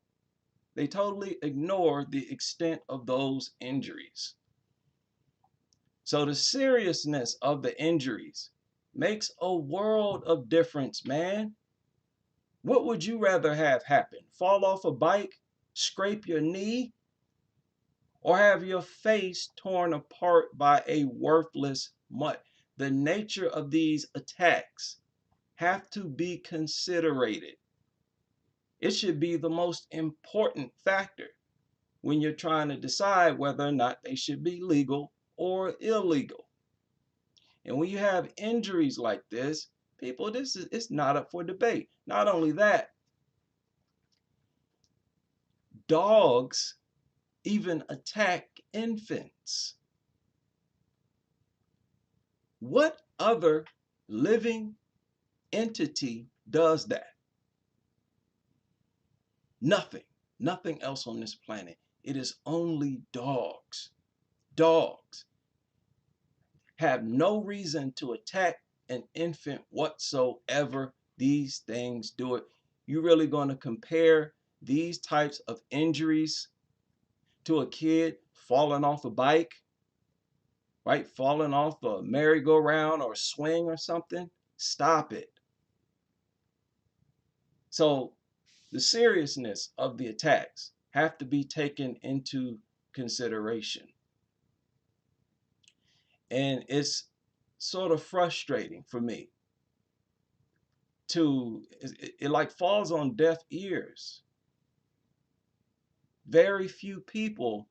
They totally ignore the extent of those injuries. So the seriousness of the injuries makes a world of difference, man. What would you rather have happen? Fall off a bike, scrape your knee, or have your face torn apart by a worthless mutt? The nature of these attacks have to be considered. It should be the most important factor when you're trying to decide whether or not they should be legal or illegal. And when you have injuries like this, people, it's not up for debate. Not only that, dogs even attack infants. What other living entity does that? Nothing. Nothing else on this planet. It is only dogs. Dogs have no reason to attack an infant whatsoever. These things do it. You really going to compare these types of injuries to a kid falling off a bike, right? Falling off a merry-go-round or swing or something? Stop it. So the seriousness of the attacks have to be taken into consideration. And it's sort of frustrating for me it like falls on deaf ears. Very few people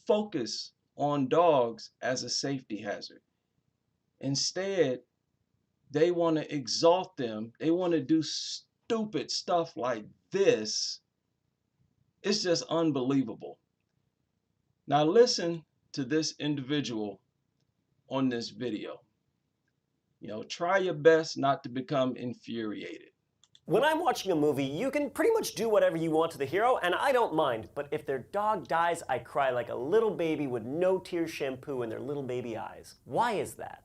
focus on dogs as a safety hazard. Instead, they want to exalt them. They want to do stupid stuff like this. It's just unbelievable. Now listen to this individual on this video. Try your best not to become infuriated. When I'm watching a movie, you can pretty much do whatever you want to the hero, and I don't mind. But if their dog dies, I cry like a little baby with no tear shampoo in their little baby eyes. Why is that?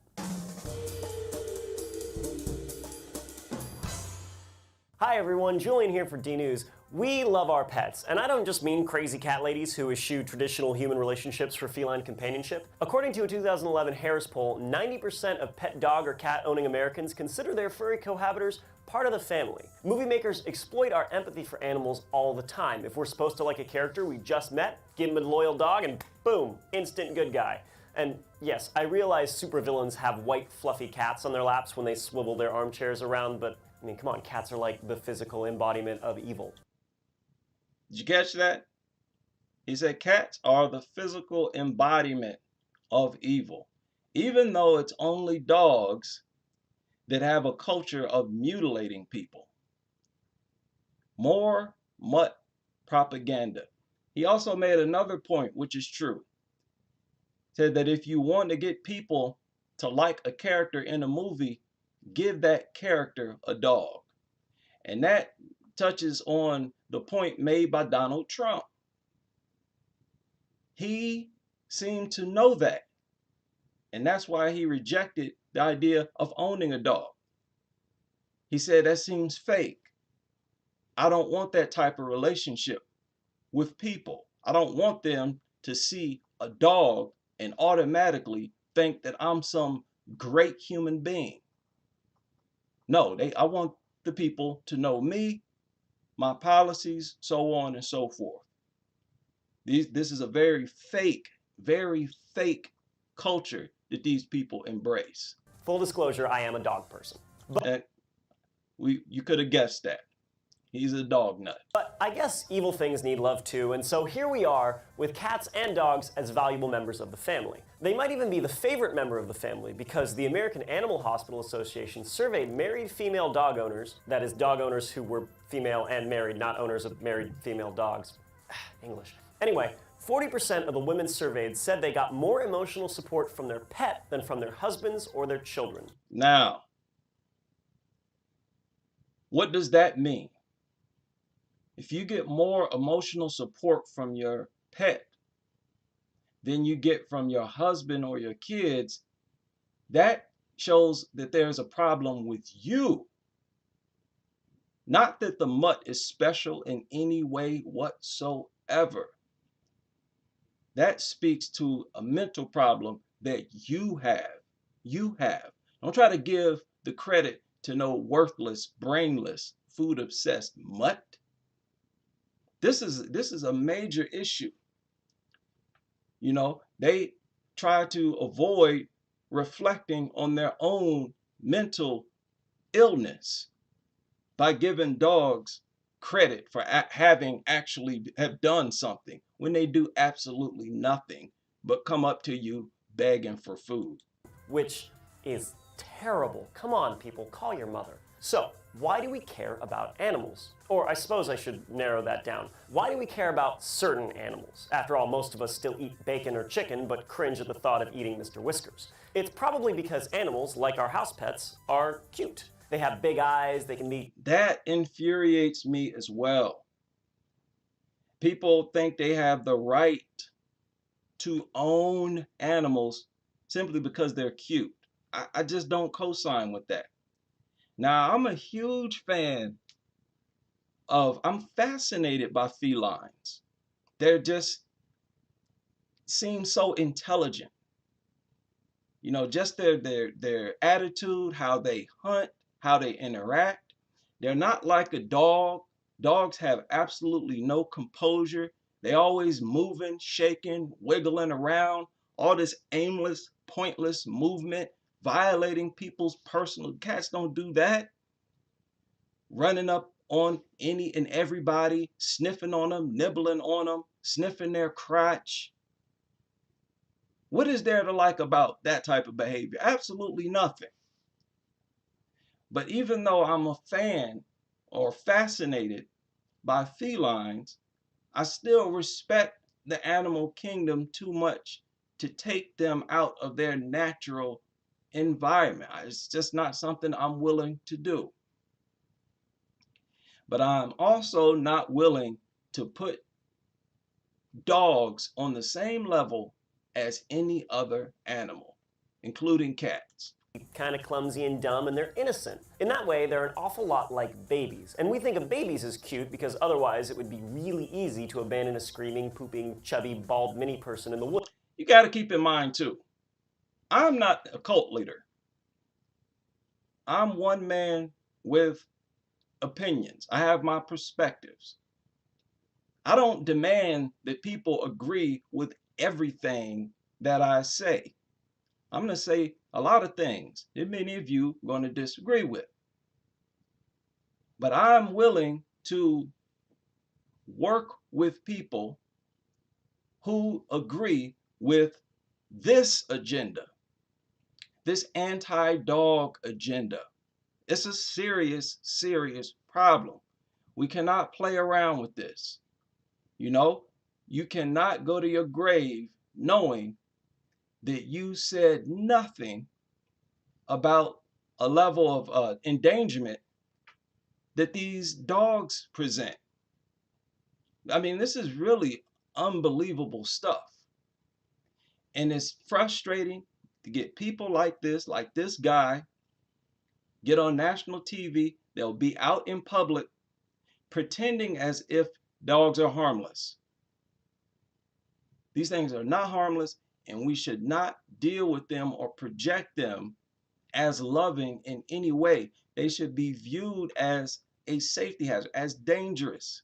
Hi everyone, Julian here for D-News. We love our pets, and I don't just mean crazy cat ladies who eschew traditional human relationships for feline companionship. According to a 2011 Harris poll, 90% of pet dog or cat owning Americans consider their furry cohabitors part of the family. Movie makers exploit our empathy for animals all the time. If we're supposed to like a character we just met, give him a loyal dog and boom, instant good guy. And yes, I realize supervillains have white fluffy cats on their laps when they swivel their armchairs around, but I mean, come on, cats are like the physical embodiment of evil. Did you catch that? He said cats are the physical embodiment of evil. Even though it's only dogs that have a culture of mutilating people. More mutt propaganda. He also made another point, which is true. Said that if you want to get people to like a character in a movie, give that character a dog. And that touches on the point made by Donald Trump. He seemed to know that. And that's why he rejected the idea of owning a dog. He said that seems fake. I don't want that type of relationship with people. I don't want them to see a dog and automatically think that I'm some great human being. No, I want the people to know me, my policies, so on and so forth. This is a very fake culture that these people embrace. Full disclosure, I am a dog person. And you could have guessed that. He's a dog nut. But I guess evil things need love too, and so here we are with cats and dogs as valuable members of the family. They might even be the favorite member of the family because the American Animal Hospital Association surveyed married female dog owners, that is, dog owners who were female and married, not owners of married female dogs. English. Anyway, 40% of the women surveyed said they got more emotional support from their pet than from their husbands or their children. Now, what does that mean? If you get more emotional support from your pet than you get from your husband or your kids, that shows that there's a problem with you. Not that the mutt is special in any way whatsoever. That speaks to a mental problem that you have. You have. Don't try to give the credit to no worthless, brainless, food-obsessed mutt. This is a major issue. You know, they try to avoid reflecting on their own mental illness by giving dogs credit for having actually have done something when they do absolutely nothing but come up to you begging for food. Which is terrible. Come on, people, call your mother. So, why do we care about animals? Or I suppose I should narrow that down. Why do we care about certain animals? After all, most of us still eat bacon or chicken, but cringe at the thought of eating Mr. Whiskers. It's probably because animals, like our house pets, are cute. They have big eyes, they can be... That infuriates me as well. People think they have the right to own animals simply because they're cute. I just don't co-sign with that. Now, I'm a huge fan I'm fascinated by felines. They're just seem so intelligent. You know, just their attitude, how they hunt, how they interact. They're not like a dog. Dogs have absolutely no composure. They always moving, shaking, wiggling around, all this aimless, pointless movement, violating people's personal. Cats don't do that. Running up on any and everybody, sniffing on them, nibbling on them, sniffing their crotch. What is there to like about that type of behavior? Absolutely nothing. But even though I'm a fan or fascinated by felines, I still respect the animal kingdom too much to take them out of their natural environment. It's just not something I'm willing to do. But I'm also not willing to put dogs on the same level as any other animal, including cats. Kind of clumsy and dumb, and they're innocent. In that way, they're an awful lot like babies. And we think of babies as cute because otherwise it would be really easy to abandon a screaming, pooping, chubby, bald mini person in the woods. You got to keep in mind too, I'm not a cult leader. I'm one man with opinions. I have my perspectives. I don't demand that people agree with everything that I say. I'm going to say a lot of things that many of you are going to disagree with. But I'm willing to work with people who agree with this agenda, this anti-dog agenda. It's a serious, serious problem. We cannot play around with this. You know, you cannot go to your grave knowing that you said nothing about a level of endangerment that these dogs present. I mean, this is really unbelievable stuff. And it's frustrating to get people like this guy, get on national TV. They'll be out in public pretending as if dogs are harmless. These things are not harmless, and we should not deal with them or project them as loving in any way. They should be viewed as a safety hazard, as dangerous.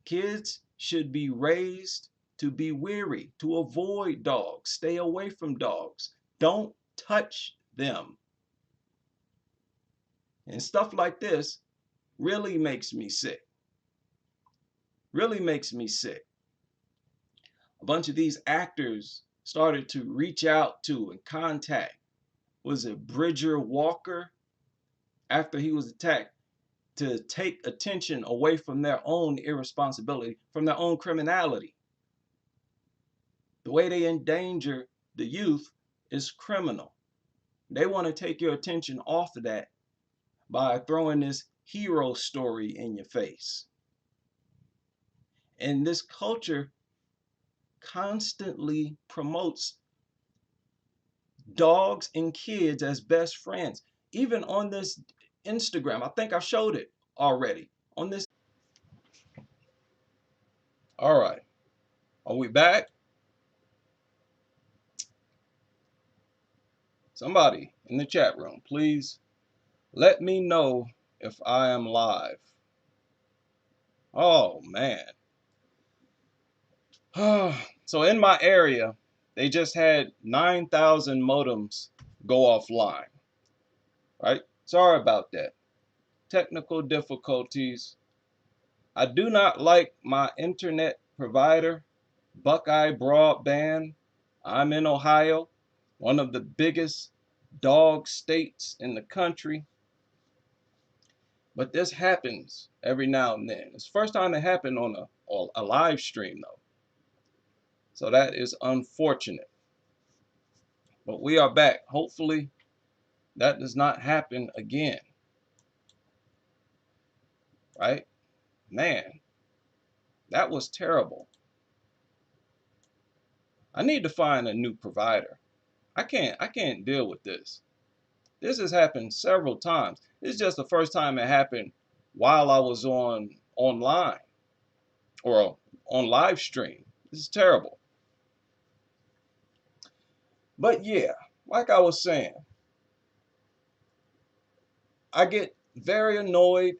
Kids should be raised to be weary, to avoid dogs, stay away from dogs. Don't touch them. And stuff like this really makes me sick. Really makes me sick. A bunch of these actors started to reach out to and contact, was it Bridger Walker, after he was attacked, to take attention away from their own irresponsibility, from their own criminality. The way they endanger the youth is criminal. They want to take your attention off of that by throwing this hero story in your face. And this culture constantly promotes dogs and kids as best friends. Even on this Instagram, I think I showed it already. On this. All right. Are we back? Somebody in the chat room, please let me know if I am live. Oh, man. So in my area, they just had 9,000 modems go offline. Right? Sorry about that. Technical difficulties. I do not like my internet provider, Buckeye Broadband. I'm in Ohio, one of the biggest dog states in the country. But this happens every now and then. It's the first time it happened on a live stream, though. So that is unfortunate. But we are back. Hopefully that does not happen again. Right? Man, that was terrible. I need to find a new provider. I can't deal with this. This has happened several times. This is just the first time it happened while I was online or on live stream. This is terrible. But yeah, like I was saying, I get very annoyed.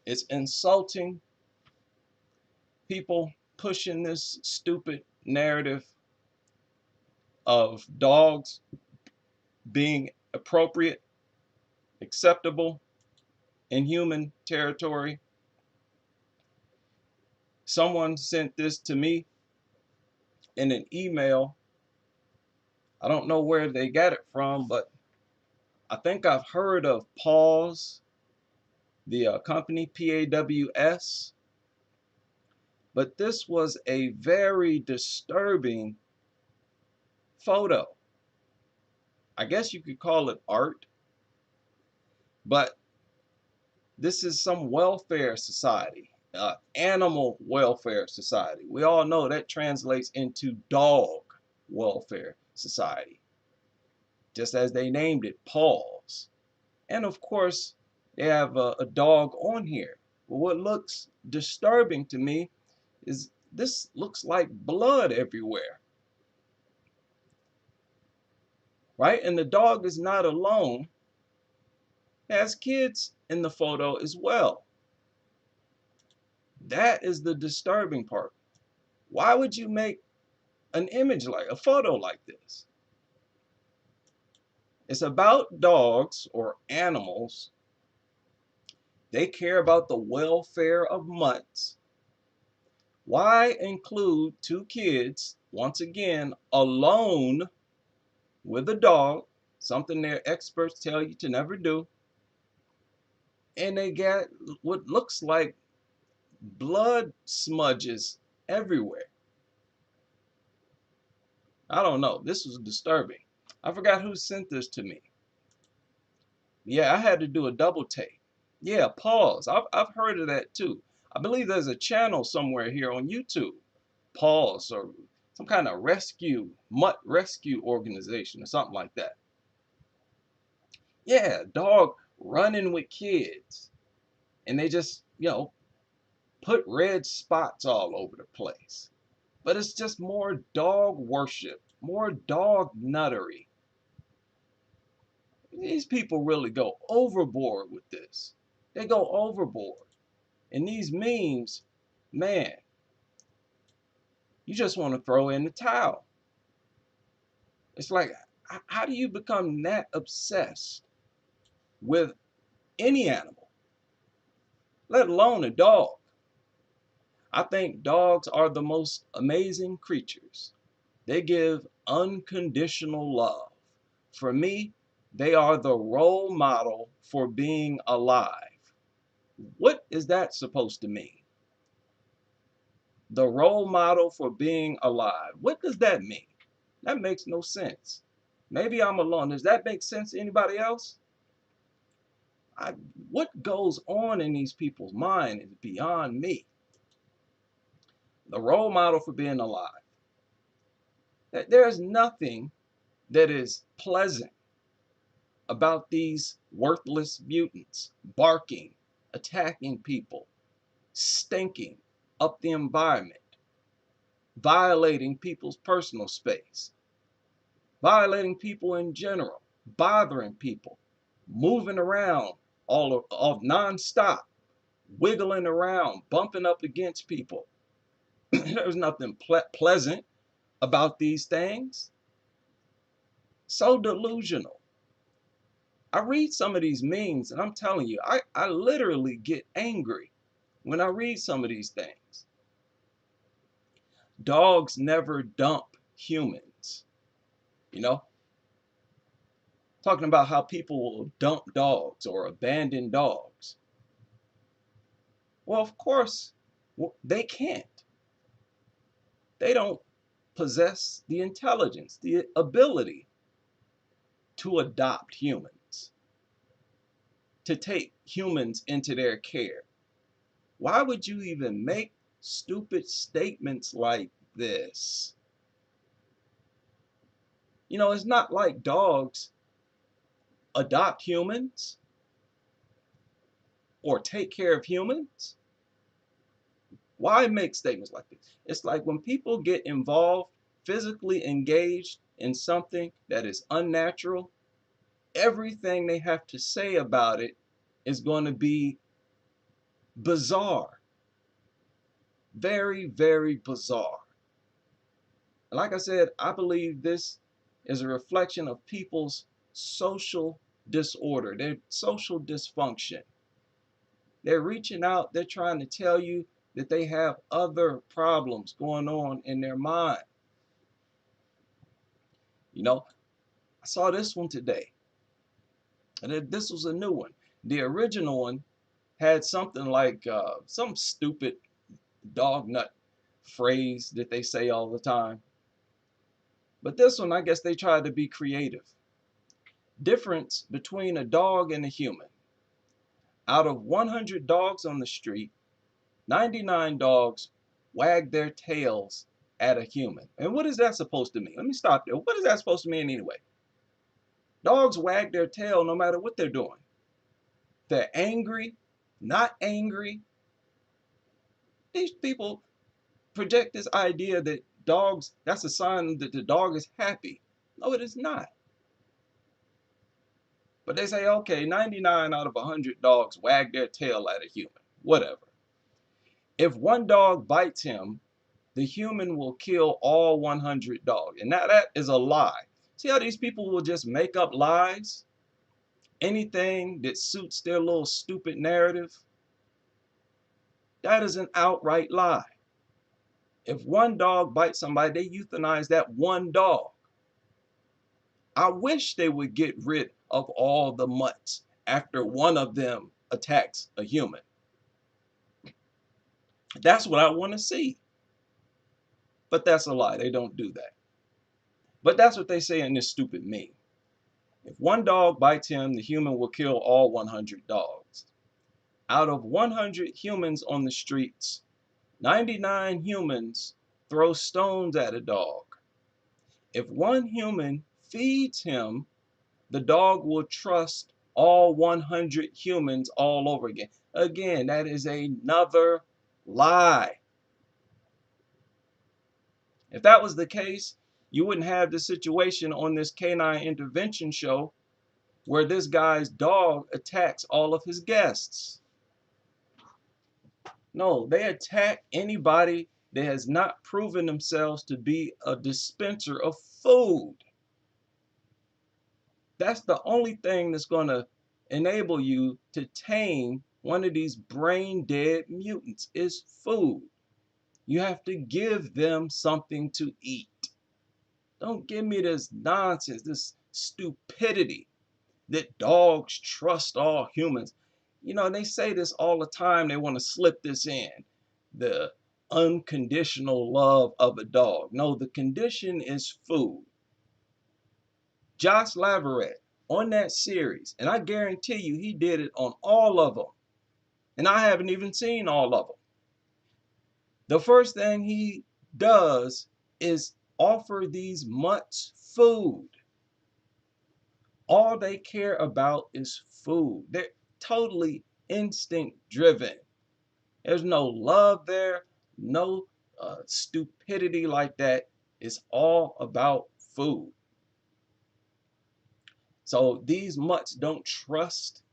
It's insulting. People pushing this stupid narrative of dogs being appropriate, acceptable in human territory. Someone sent this to me in an email. I don't know where they got it from, but I think I've heard of Paws, the company PAWS. But this was a very disturbing photo. I guess you could call it art, but this is some welfare society, animal welfare society. We all know that translates into dog welfare society, just as they named it, Paws. And of course, they have a dog on here. But what looks disturbing to me is this looks like blood everywhere. Right? And the dog is not alone. It has kids in the photo as well. That is the disturbing part. Why would you make an image like a photo like this? It's about dogs or animals. They care about the welfare of mutts. Why include two kids, once again, alone with a dog, something their experts tell you to never do, and they got what looks like blood smudges everywhere? I don't know. This was disturbing. I forgot who sent this to me. Yeah, I had to do a double take. Yeah, Pause. I've heard of that too. I believe there's a channel somewhere here on YouTube, Pause, or some kind of mutt rescue organization or something like that. Yeah, dog running with kids. and they just, put red spots all over the place. But it's just more dog worship, more dog nuttery. These people really go overboard with this. They go overboard. And these memes, man, you just want to throw in the towel. It's like, how do you become that obsessed with any animal, let alone a dog? I think dogs are the most amazing creatures. They give unconditional love. For me, they are the role model for being alive. What is that supposed to mean? The role model for being alive. What does that mean? That makes no sense. Maybe I'm alone. Does that make sense to anybody else? What goes on in these people's mind is beyond me. The role model for being alive. There's nothing that is pleasant about these worthless mutants barking, attacking people, stinking up the environment, violating people's personal space, violating people in general, bothering people, moving around all of nonstop, wiggling around, bumping up against people. There's nothing pleasant about these things. So delusional. I read some of these memes and I'm telling you, I literally get angry when I read some of these things. Dogs never dump humans. You know, talking about how people will dump dogs or abandon dogs. Well, of course, they can't. They don't possess the intelligence, the ability to adopt humans, to take humans into their care. Why would you even make stupid statements like this? You know, it's not like dogs adopt humans or take care of humans. Why make statements like this? It's like when people get involved, physically engaged in something that is unnatural, everything they have to say about it is going to be bizarre. Very, very bizarre. And like I said, I believe this is a reflection of people's social disorder, their social dysfunction. They're reaching out, they're trying to tell you that they have other problems going on in their mind. You know, I saw this one today, and this was a new one. The original one had something like some stupid dog nut phrase that they say all the time. But this one, I guess they tried to be creative. Difference between a dog and a human. Out of 100 dogs on the street, 99 dogs wag their tails at a human. And what is that supposed to mean? Let me stop there. What is that supposed to mean anyway? Dogs wag their tail no matter what they're doing. They're angry, not angry. These people project this idea that dogs, that's a sign that the dog is happy. No, it is not. But they say, okay, 99 out of 100 dogs wag their tail at a human. Whatever. If one dog bites him, the human will kill all 100 dogs. And now that is a lie. See how these people will just make up lies? Anything that suits their little stupid narrative? That is an outright lie. If one dog bites somebody, they euthanize that one dog. I wish they would get rid of all the mutts after one of them attacks a human. That's what I want to see. But that's a lie. They don't do that. But that's what they say in this stupid meme. If one dog bites him, the human will kill all 100 dogs. Out of 100 humans on the streets, 99 humans throw stones at a dog. If one human feeds him, the dog will trust all 100 humans all over again. Again, that is another lie. If that was the case, you wouldn't have the situation on this canine intervention show where this guy's dog attacks all of his guests. No, they attack anybody that has not proven themselves to be a dispenser of food. That's the only thing that's going to enable you to tame one of these brain dead mutants is food. You have to give them something to eat. Don't give me this nonsense, this stupidity that dogs trust all humans. You know, they say this all the time. They want to slip this in. The unconditional love of a dog. No, the condition is food. Josh Laverette on that series, and I guarantee you he did it on all of them. And I haven't even seen all of them. The first thing he does is offer these mutts food. All they care about is food. They're totally instinct driven. There's no love there, no stupidity like that. It's all about food. So these mutts don't trust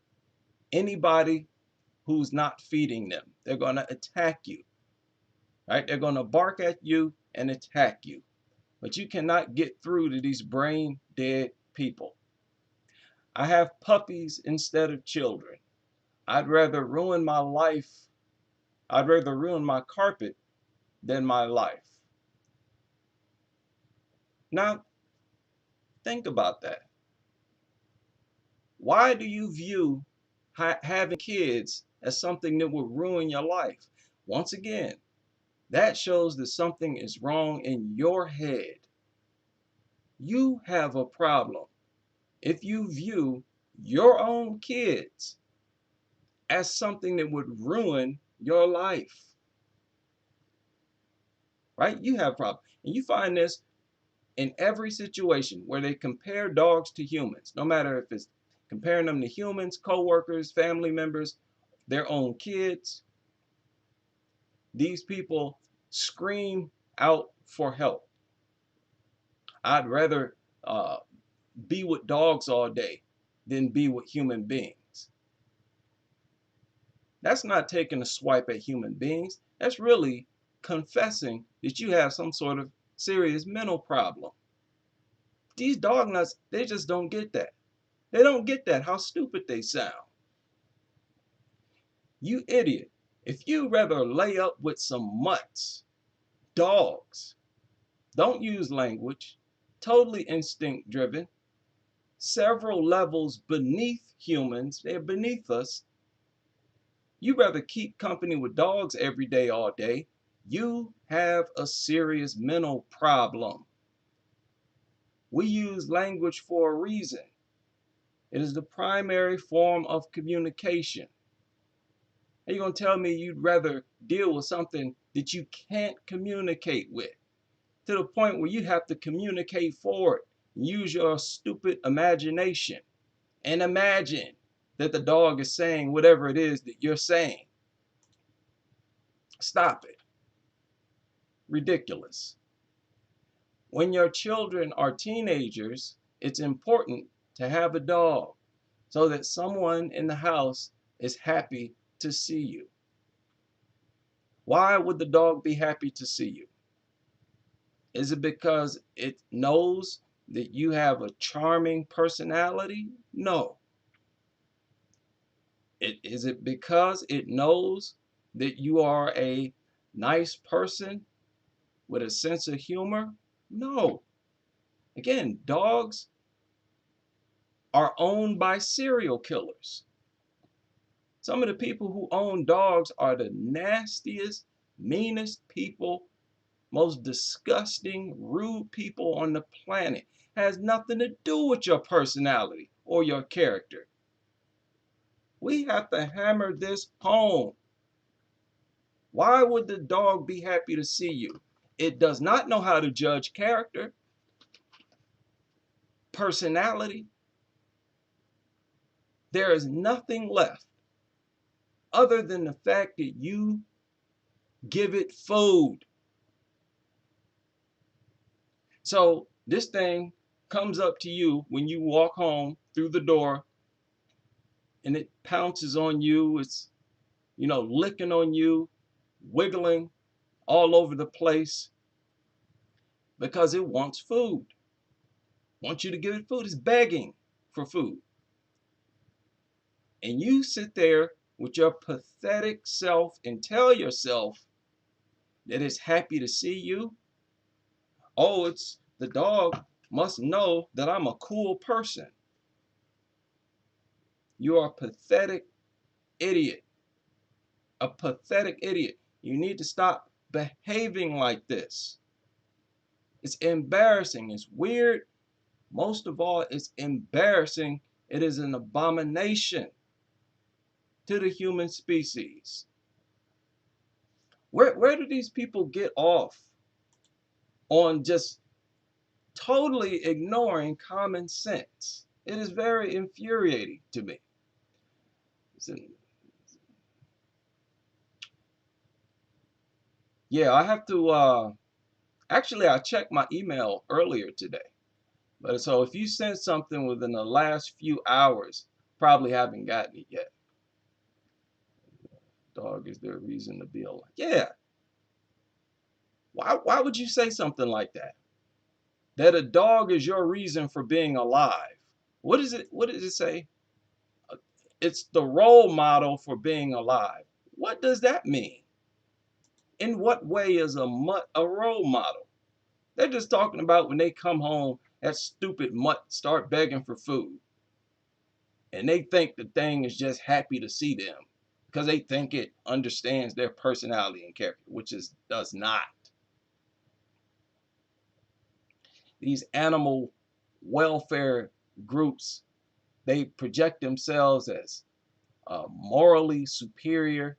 anybody who's not feeding them. They're going to attack you, right? They're going to bark at you and attack you. But you cannot get through to these brain dead people. I have puppies instead of children. I'd rather ruin my life. I'd rather ruin my carpet than my life. Now, think about that. Why do you view having kids as something that will ruin your life? Once again, that shows that something is wrong in your head. You have a problem if you view your own kids as something that would ruin your life. Right? You have a problem. And you find this in every situation where they compare dogs to humans, no matter if it's comparing them to humans, co-workers, family members, their own kids. These people scream out for help. I'd rather be with dogs all day than be with human beings. That's not taking a swipe at human beings. That's really confessing that you have some sort of serious mental problem. These dog nuts, they just don't get that. They don't get that, how stupid they sound. You idiot. If you rather lay up with some mutts, dogs, don't use language, totally instinct driven, several levels beneath humans, they're beneath us. You rather keep company with dogs every day, all day. You have a serious mental problem. We use language for a reason. It is the primary form of communication. Are you going to tell me you'd rather deal with something that you can't communicate with? To the point where you have to communicate for it. Use your stupid imagination and imagine that the dog is saying whatever it is that you're saying. Stop it. Ridiculous. When your children are teenagers, it's important to have a dog so that someone in the house is happy to see you. Why would the dog be happy to see you? Is it because it knows that you have a charming personality? No. Is it because it knows that you are a nice person with a sense of humor? No. Again, dogs are owned by serial killers. Some of the people who own dogs are the nastiest, meanest people, most disgusting, rude people on the planet. Has nothing to do with your personality or your character. We have to hammer this home. Why would the dog be happy to see you? It does not know how to judge character, personality. There is nothing left other than the fact that you give it food. So this thing comes up to you when you walk home through the door, and it pounces on you. It's, licking on you, wiggling all over the place because it wants food. Wants you to give it food. It's begging for food. And you sit there with your pathetic self and tell yourself that it's happy to see you. Oh, it's the dog must know that I'm a cool person. You are a pathetic idiot. A pathetic idiot. You need to stop behaving like this. It's embarrassing. It's weird. Most of all, it's embarrassing. It is an abomination to the human species. Where do these people get off on just totally ignoring common sense? It is very infuriating to me. Yeah, I have to, actually, I checked my email earlier today. But so if you sent something within the last few hours, probably haven't gotten it yet. Dog is their reason to be alive. Yeah. Why would you say something like that? That a dog is your reason for being alive. What is it? What does it say? It's the role model for being alive. What does that mean? In what way is a mutt a role model? They're just talking about when they come home, that stupid mutt start begging for food. And they think the thing is just happy to see them because they think it understands their personality and character, which does not. These animal welfare groups, they project themselves as morally superior,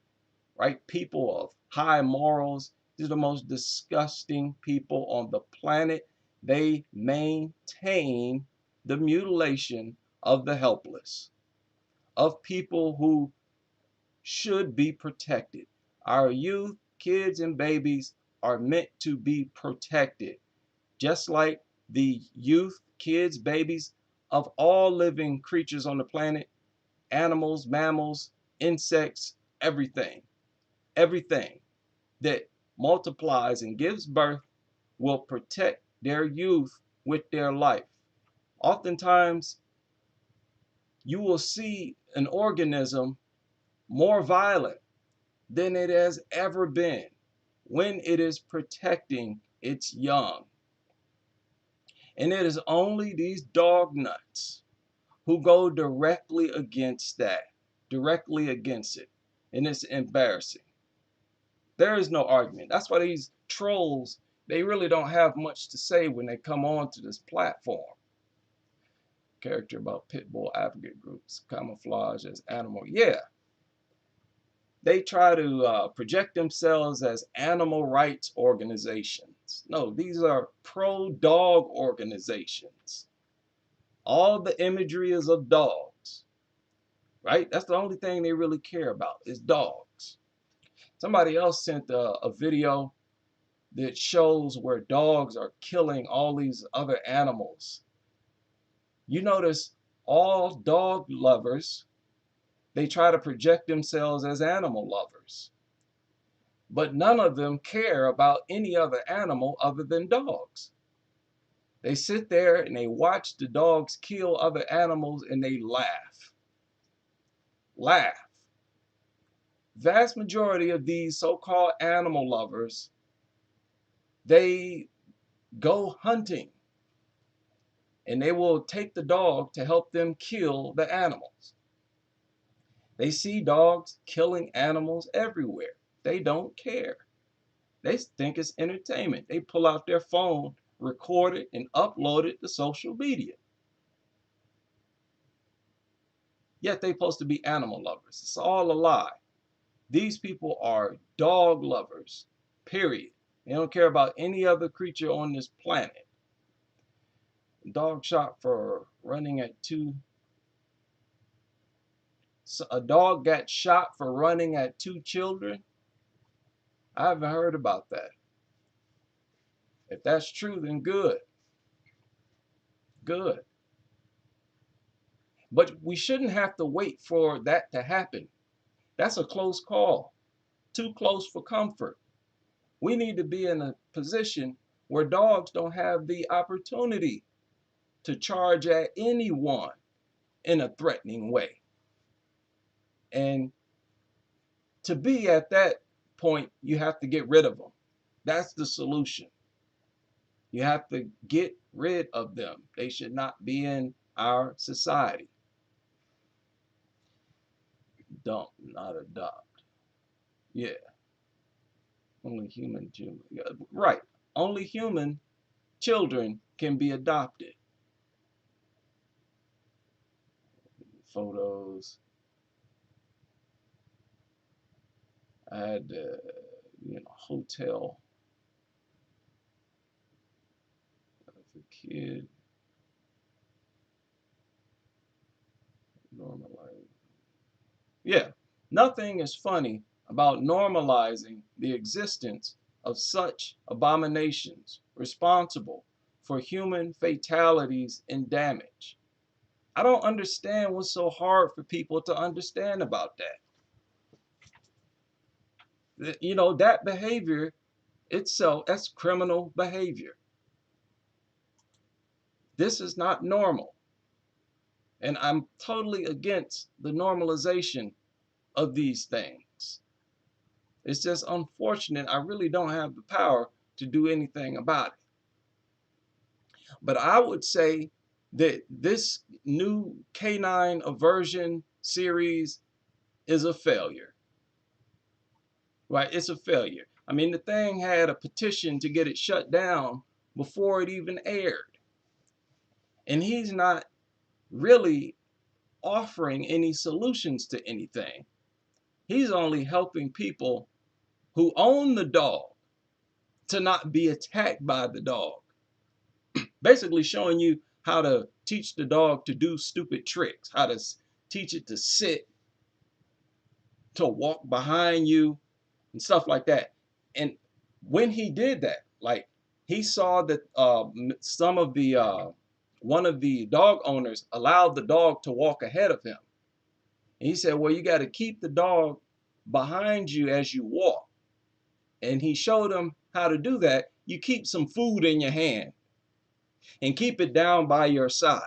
right? People of high morals. These are the most disgusting people on the planet. They maintain the mutilation of the helpless, of people who should be protected. Our youth, kids, and babies are meant to be protected, just like the youth, kids, babies of all living creatures on the planet, animals, mammals, insects, everything. Everything that multiplies and gives birth will protect their youth with their life. Oftentimes, you will see an organism more violent than it has ever been when it is protecting its young. And it is only these dog nuts who go directly against that, directly against it. And it's embarrassing. There is no argument. That's why these trolls, they really don't have much to say when they come onto this platform. Character about pit bull advocate groups, camouflage as animal. Yeah, they try to project themselves as animal rights organizations. No, these are pro-dog organizations. All the imagery is of dogs, right? That's the only thing they really care about is dogs. Somebody else sent a video that shows where dogs are killing all these other animals. You notice all dog lovers, they try to project themselves as animal lovers. But none of them care about any other animal other than dogs. They sit there and they watch the dogs kill other animals and they laugh. Laugh. Vast majority of these so-called animal lovers, they go hunting and they will take the dog to help them kill the animals. They see dogs killing animals everywhere. They don't care. They think it's entertainment. They pull out their phone, record it, and upload it to social media. Yet they're supposed to be animal lovers. It's all a lie. These people are dog lovers, period. They don't care about any other creature on this planet. Dog shot for running at two a dog got shot for running at 2 children? I haven't heard about that. If that's true, then good. Good. But we shouldn't have to wait for that to happen. That's a close call. Too close for comfort. We need to be in a position where dogs don't have the opportunity to charge at anyone in a threatening way. And to be at that point, you have to get rid of them. That's the solution. You have to get rid of them. They should not be in our society. Dump, not adopt. Yeah, only human children. Right. Only human children can be adopted. Photos. I had hotel as a kid. Normalizing. Yeah, nothing is funny about normalizing the existence of such abominations responsible for human fatalities and damage. I don't understand what's so hard for people to understand about that. That behavior itself, that's criminal behavior. This is not normal. And I'm totally against the normalization of these things. It's just unfortunate. I really don't have the power to do anything about it. But I would say that this new Canine aversion series is a failure. Right? It's a failure. I mean, the thing had a petition to get it shut down before it even aired. And he's not really offering any solutions to anything. He's only helping people who own the dog to not be attacked by the dog. Basically showing you how to teach the dog to do stupid tricks, how to teach it to sit, to walk behind you, and stuff like that. And when he did that, like he saw that some of the one of the dog owners allowed the dog to walk ahead of him. And he said, well, you got to keep the dog behind you as you walk. And he showed him how to do that. You keep some food in your hand and keep it down by your side.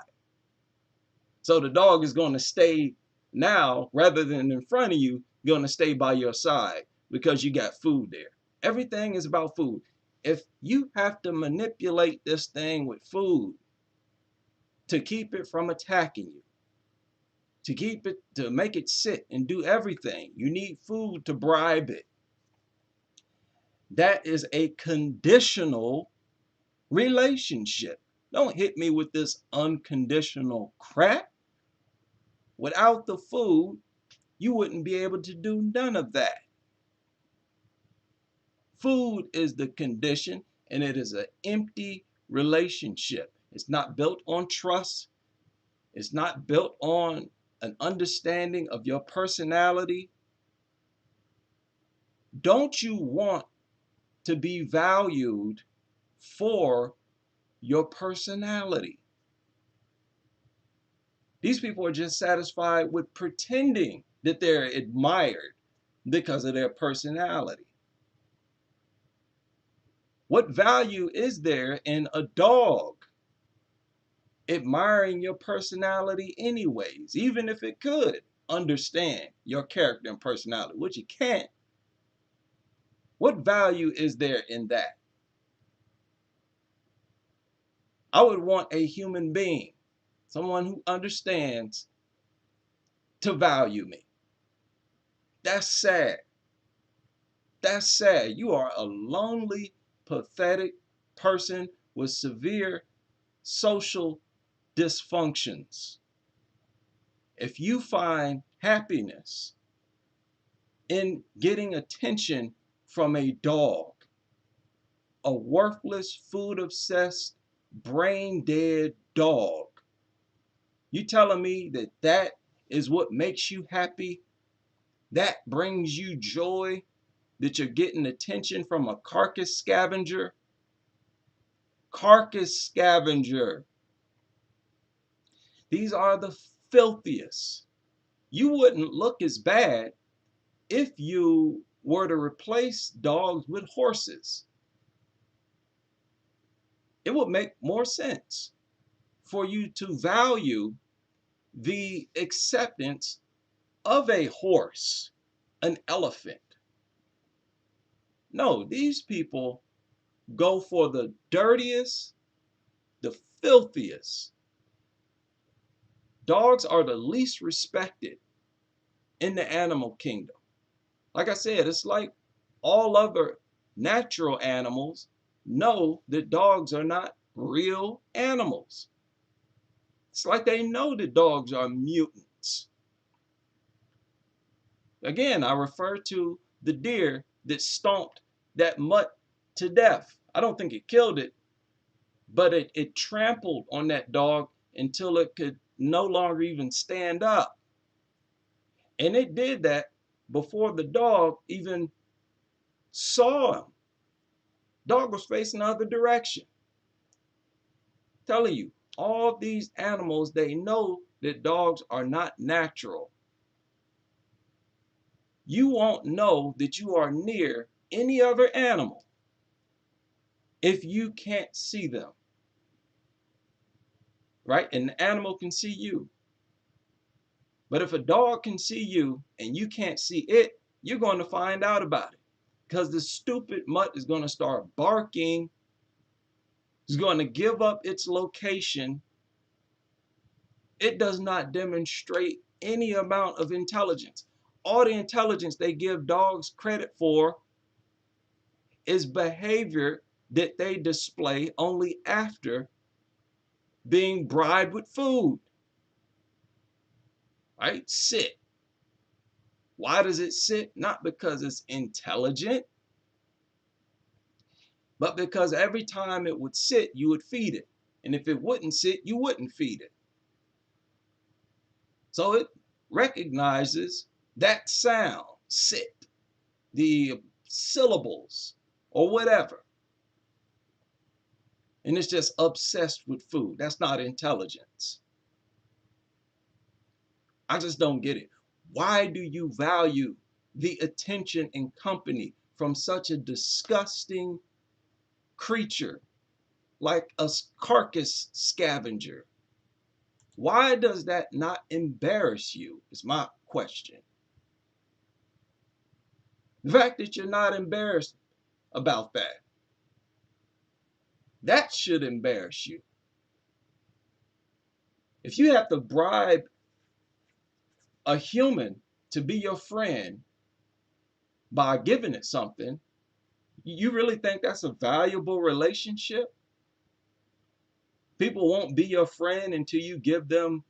So the dog is going to stay now, rather than in front of you, going to stay by your side because you got food there. Everything is about food. If you have to manipulate this thing with food to keep it from attacking you, to make it sit and do everything, you need food to bribe it. That is a conditional relationship. Don't hit me with this unconditional crap. Without the food, you wouldn't be able to do none of that. Food is the condition, and it is an empty relationship. It's not built on trust. It's not built on an understanding of your personality. Don't you want to be valued for your personality? These people are just satisfied with pretending that they're admired because of their personality. What value is there in a dog admiring your personality anyways, even if it could understand your character and personality, which it can't? What value is there in that? I would want a human being, someone who understands, to value me. That's sad. That's sad. You are a lonely, pathetic person with severe social dysfunctions. If you find happiness in getting attention from a dog, a worthless, food-obsessed, brain-dead dog, you telling me that is what makes you happy, that brings you joy, that you're getting attention from a carcass scavenger. Carcass scavenger. These are the filthiest. You wouldn't look as bad if you were to replace dogs with horses. It would make more sense for you to value the acceptance of a horse, an elephant. No, these people go for the dirtiest, the filthiest. Dogs are the least respected in the animal kingdom. Like I said, it's like all other natural animals know that dogs are not real animals. It's like they know that dogs are mutants. Again, I refer to the deer that stomped that mutt to death. I don't think it killed it, but it trampled on that dog until it could no longer even stand up. And it did that before the dog even saw him. Dog was facing the other direction. Telling you, all these animals, they know that dogs are not natural. You won't know that you are near any other animal if you can't see them, right? And the animal can see you. But if a dog can see you and you can't see it, you're going to find out about it. Because the stupid mutt is going to start barking. It's going to give up its location. It does not demonstrate any amount of intelligence. All the intelligence they give dogs credit for is behavior that they display only after being bribed with food. Right? Sit. Why does it sit? Not because it's intelligent, but because every time it would sit, you would feed it. And if it wouldn't sit, you wouldn't feed it. So it recognizes that sound, sit, the syllables, or whatever. And it's just obsessed with food. That's not intelligence. I just don't get it. Why do you value the attention and company from such a disgusting creature like a carcass scavenger? Why does that not embarrass you? Is my question. The fact that you're not embarrassed about that, that should embarrass you. If you have to bribe a human to be your friend by giving it something, you really think that's a valuable relationship? People won't be your friend until you give them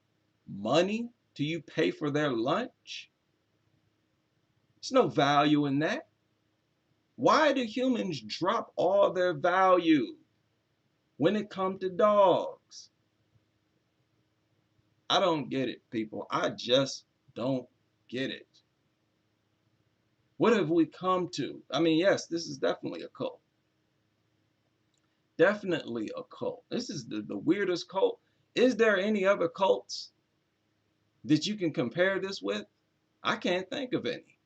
money, till you pay for their lunch. There's no value in that. Why do humans drop all their value when it comes to dogs? I don't get it, people. I just don't get it. What have we come to? I mean, yes, this is definitely a cult. Definitely a cult. This is the weirdest cult. Is there any other cults that you can compare this with? I can't think of any.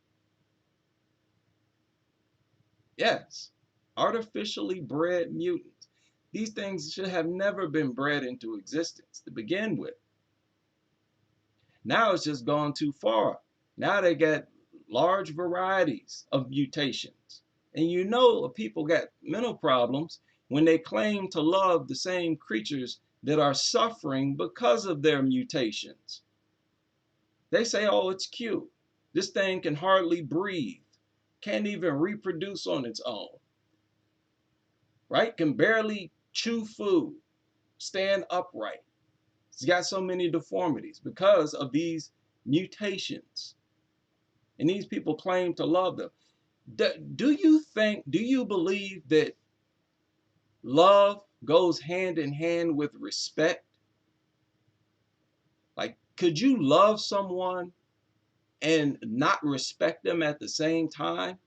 Yes, artificially bred mutants. These things should have never been bred into existence to begin with. Now it's just gone too far. Now they got large varieties of mutations. And you know people got mental problems when they claim to love the same creatures that are suffering because of their mutations. They say, oh, it's cute. This thing can hardly breathe, can't even reproduce on its own, right? Can barely chew food, stand upright. It's got so many deformities because of these mutations. And these people claim to love them. Do you believe that love goes hand in hand with respect? Like Could you love someone and not respect them at the same time?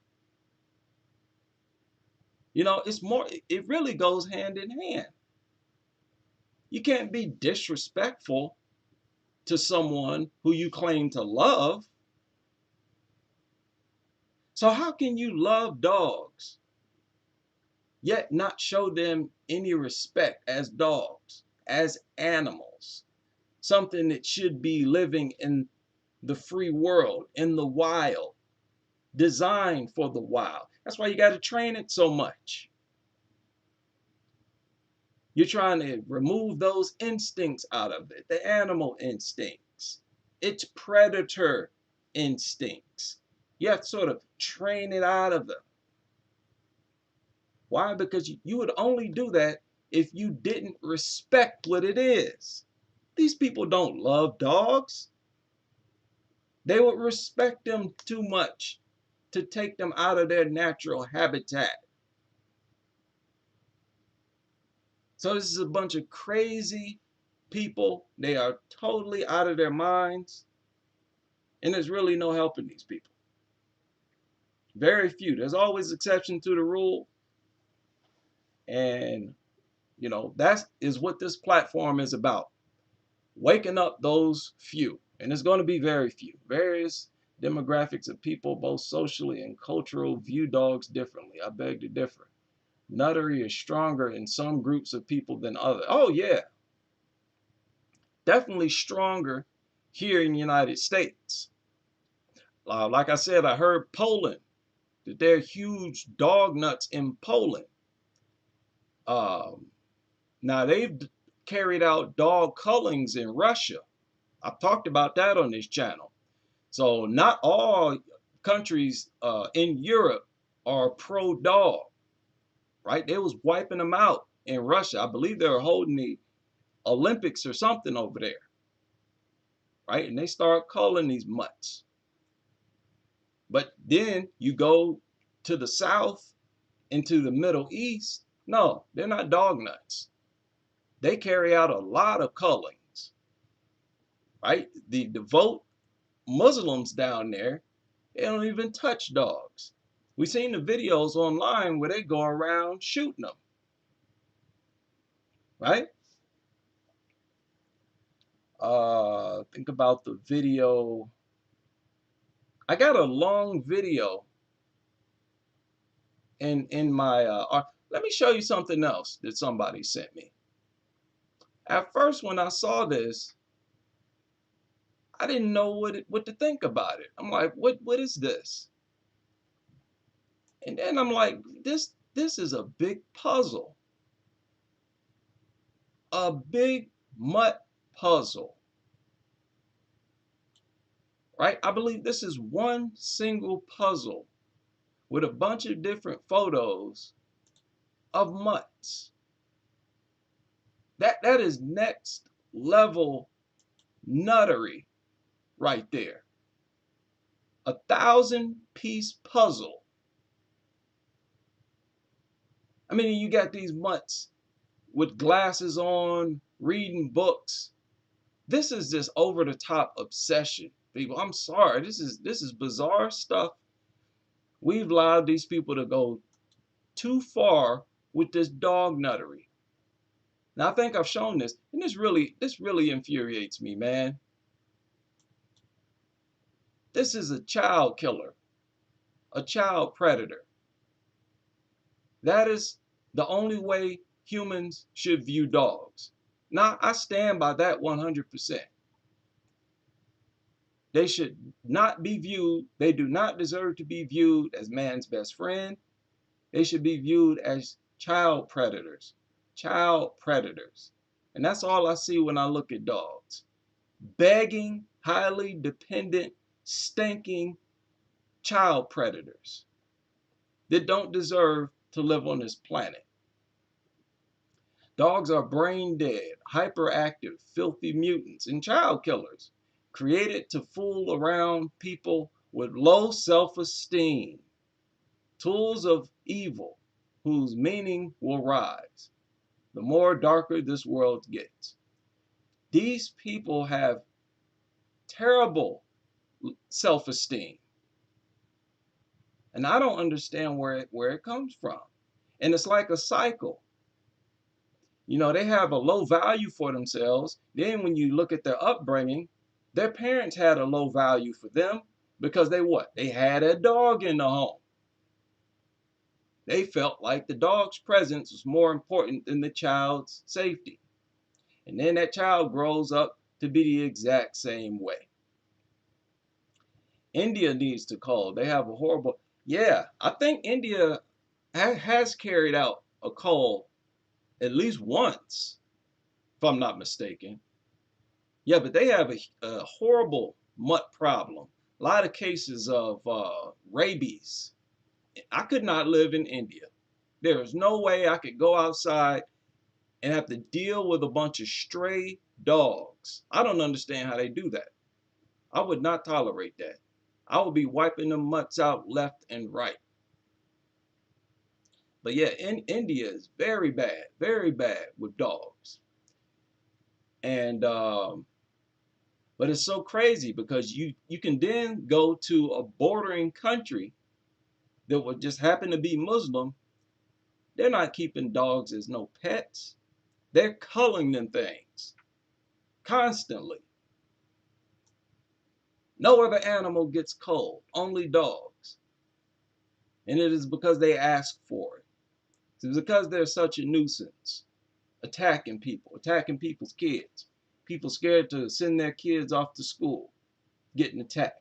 You know, it really goes hand in hand. You can't be disrespectful to someone who you claim to love. So how can you love dogs yet not show them any respect as dogs, as animals, something that should be living in the free world, in the wild, designed for the wild? That's why you got to train it so much. You're trying to remove those instincts out of it, the animal instincts, its predator instincts. You have to sort of train it out of them. Why? Because you would only do that if you didn't respect what it is. These people don't love dogs. They would respect them too much to take them out of their natural habitat. So this is a bunch of crazy people. They are totally out of their minds. And there's really no helping these people. Very few. There's always exception to the rule. And, you know, that is what this platform is about. Waking up those few. And it's going to be very few. Various demographics of people, both socially and cultural, view dogs differently. I beg to differ. Nuttery is stronger in some groups of people than others. Oh, yeah. Definitely stronger here in the United States. Like I said, I heard Poland, that there are huge dog nuts in Poland. Now, they've carried out dog cullings in Russia. I've talked about that on this channel. So not all countries in Europe are pro-dog, right? They was wiping them out in Russia. I believe they were holding the Olympics or something over there, right? And they start culling these mutts. But then you go to the south, into the Middle East. No, they're not dog nuts. They carry out a lot of cullings, right? The devout Muslims down there, they don't even touch dogs. We've seen the videos online where they go around shooting them, right? Think about the video. I got a long video in my. Let me show you something else that somebody sent me. At first, when I saw this, I didn't know what to think about it. I'm like, what is this? And then I'm like, this is a big puzzle, a big mutt puzzle, right? I believe this is one single puzzle with a bunch of different photos of mutts. That is next level nuttery right there. 1,000-piece puzzle. I mean, you got these mutts with glasses on, reading books. This is just over the top obsession, people. I'm sorry. This is bizarre stuff. We've allowed these people to go too far with this dog nuttery. Now, I think I've shown this, and this really infuriates me, man. This is a child killer, a child predator. That is the only way humans should view dogs. Now, I stand by that 100%. They should not be viewed, they do not deserve to be viewed as man's best friend. They should be viewed as child predators. Child predators. And that's all I see when I look at dogs. Begging, highly dependent, stinking child predators that don't deserve to live on this planet. Dogs are brain dead, hyperactive, filthy mutants and child killers, created to fool around people with low self-esteem, tools of evil whose meaning will rise the more darker this world gets. These people have terrible self-esteem. And I don't understand where it comes from. And it's like a cycle. You know, they have a low value for themselves. Then when you look at their upbringing, their parents had a low value for them because they what? They had a dog in the home. They felt like the dog's presence was more important than the child's safety. And then that child grows up to be the exact same way. India needs to call. They have a horrible, yeah, I think India has carried out a call at least once, if I'm not mistaken. Yeah, but they have a horrible mutt problem. A lot of cases of rabies. I could not live in India. There is no way I could go outside and have to deal with a bunch of stray dogs. I don't understand how they do that. I would not tolerate that. I would be wiping them mutts out left and right. But yeah, in India is very bad with dogs. And but it's so crazy because you can then go to a bordering country that would just happen to be Muslim. They're not keeping dogs as no pets. They're culling them things constantly. No other animal gets culled, only dogs. And it is because they ask for it. It's because they're such a nuisance, attacking people, attacking people's kids. People scared to send their kids off to school, getting attacked.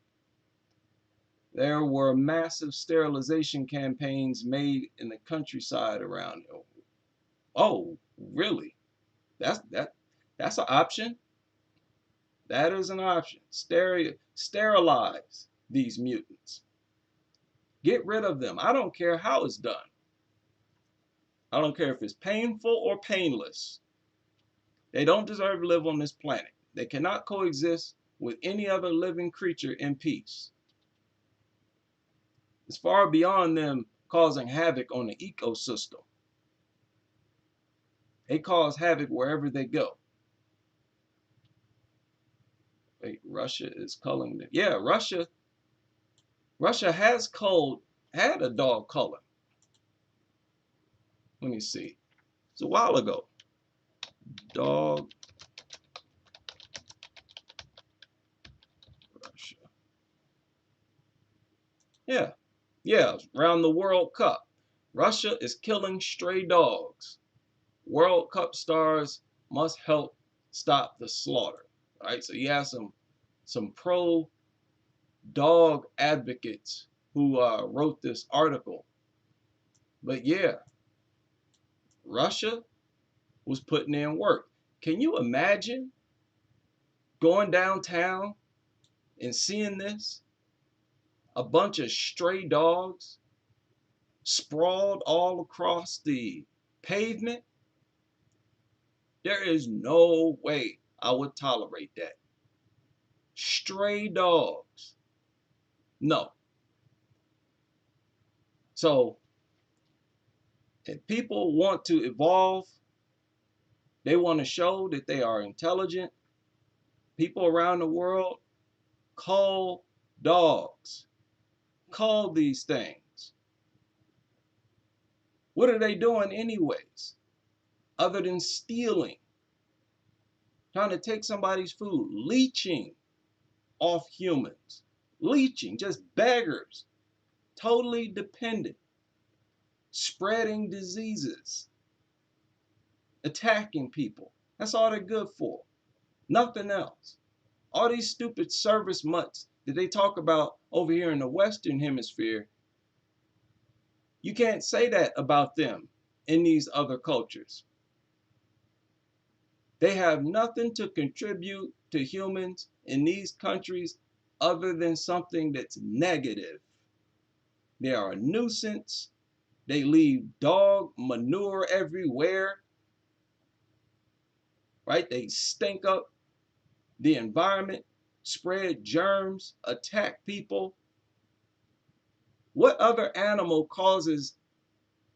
There were massive sterilization campaigns made in the countryside around here. Oh, really? That's an option. That is an option. Sterilize these mutants. Get rid of them. I don't care how it's done. I don't care if it's painful or painless. They don't deserve to live on this planet. They cannot coexist with any other living creature in peace. It's far beyond them causing havoc on the ecosystem. They cause havoc wherever they go. Wait, Russia is culling them. Yeah, Russia has had a dog culling. Let me see. It's a while ago. Dog Russia. Yeah. Yeah, around the World Cup. Russia is killing stray dogs. World Cup stars must help stop the slaughter. All right, so you have some pro dog advocates who wrote this article. But yeah, Russia was putting in work. Can you imagine going downtown and seeing this? A bunch of stray dogs sprawled all across the pavement. There is no way I would tolerate that. Stray dogs. No. So if people want to evolve, they want to show that they are intelligent, people around the world call dogs. Call these things. What are they doing anyways? Other than stealing, trying to take somebody's food, leeching off humans, leeching, just beggars, totally dependent, spreading diseases, attacking people. That's all they're good for. Nothing else. All these stupid service mutts that they talk about over here in the Western Hemisphere, you can't say that about them in these other cultures. They have nothing to contribute to humans in these countries other than something that's negative. They are a nuisance. They leave dog manure everywhere, right? They stink up the environment, spread germs, attack people. What other animal causes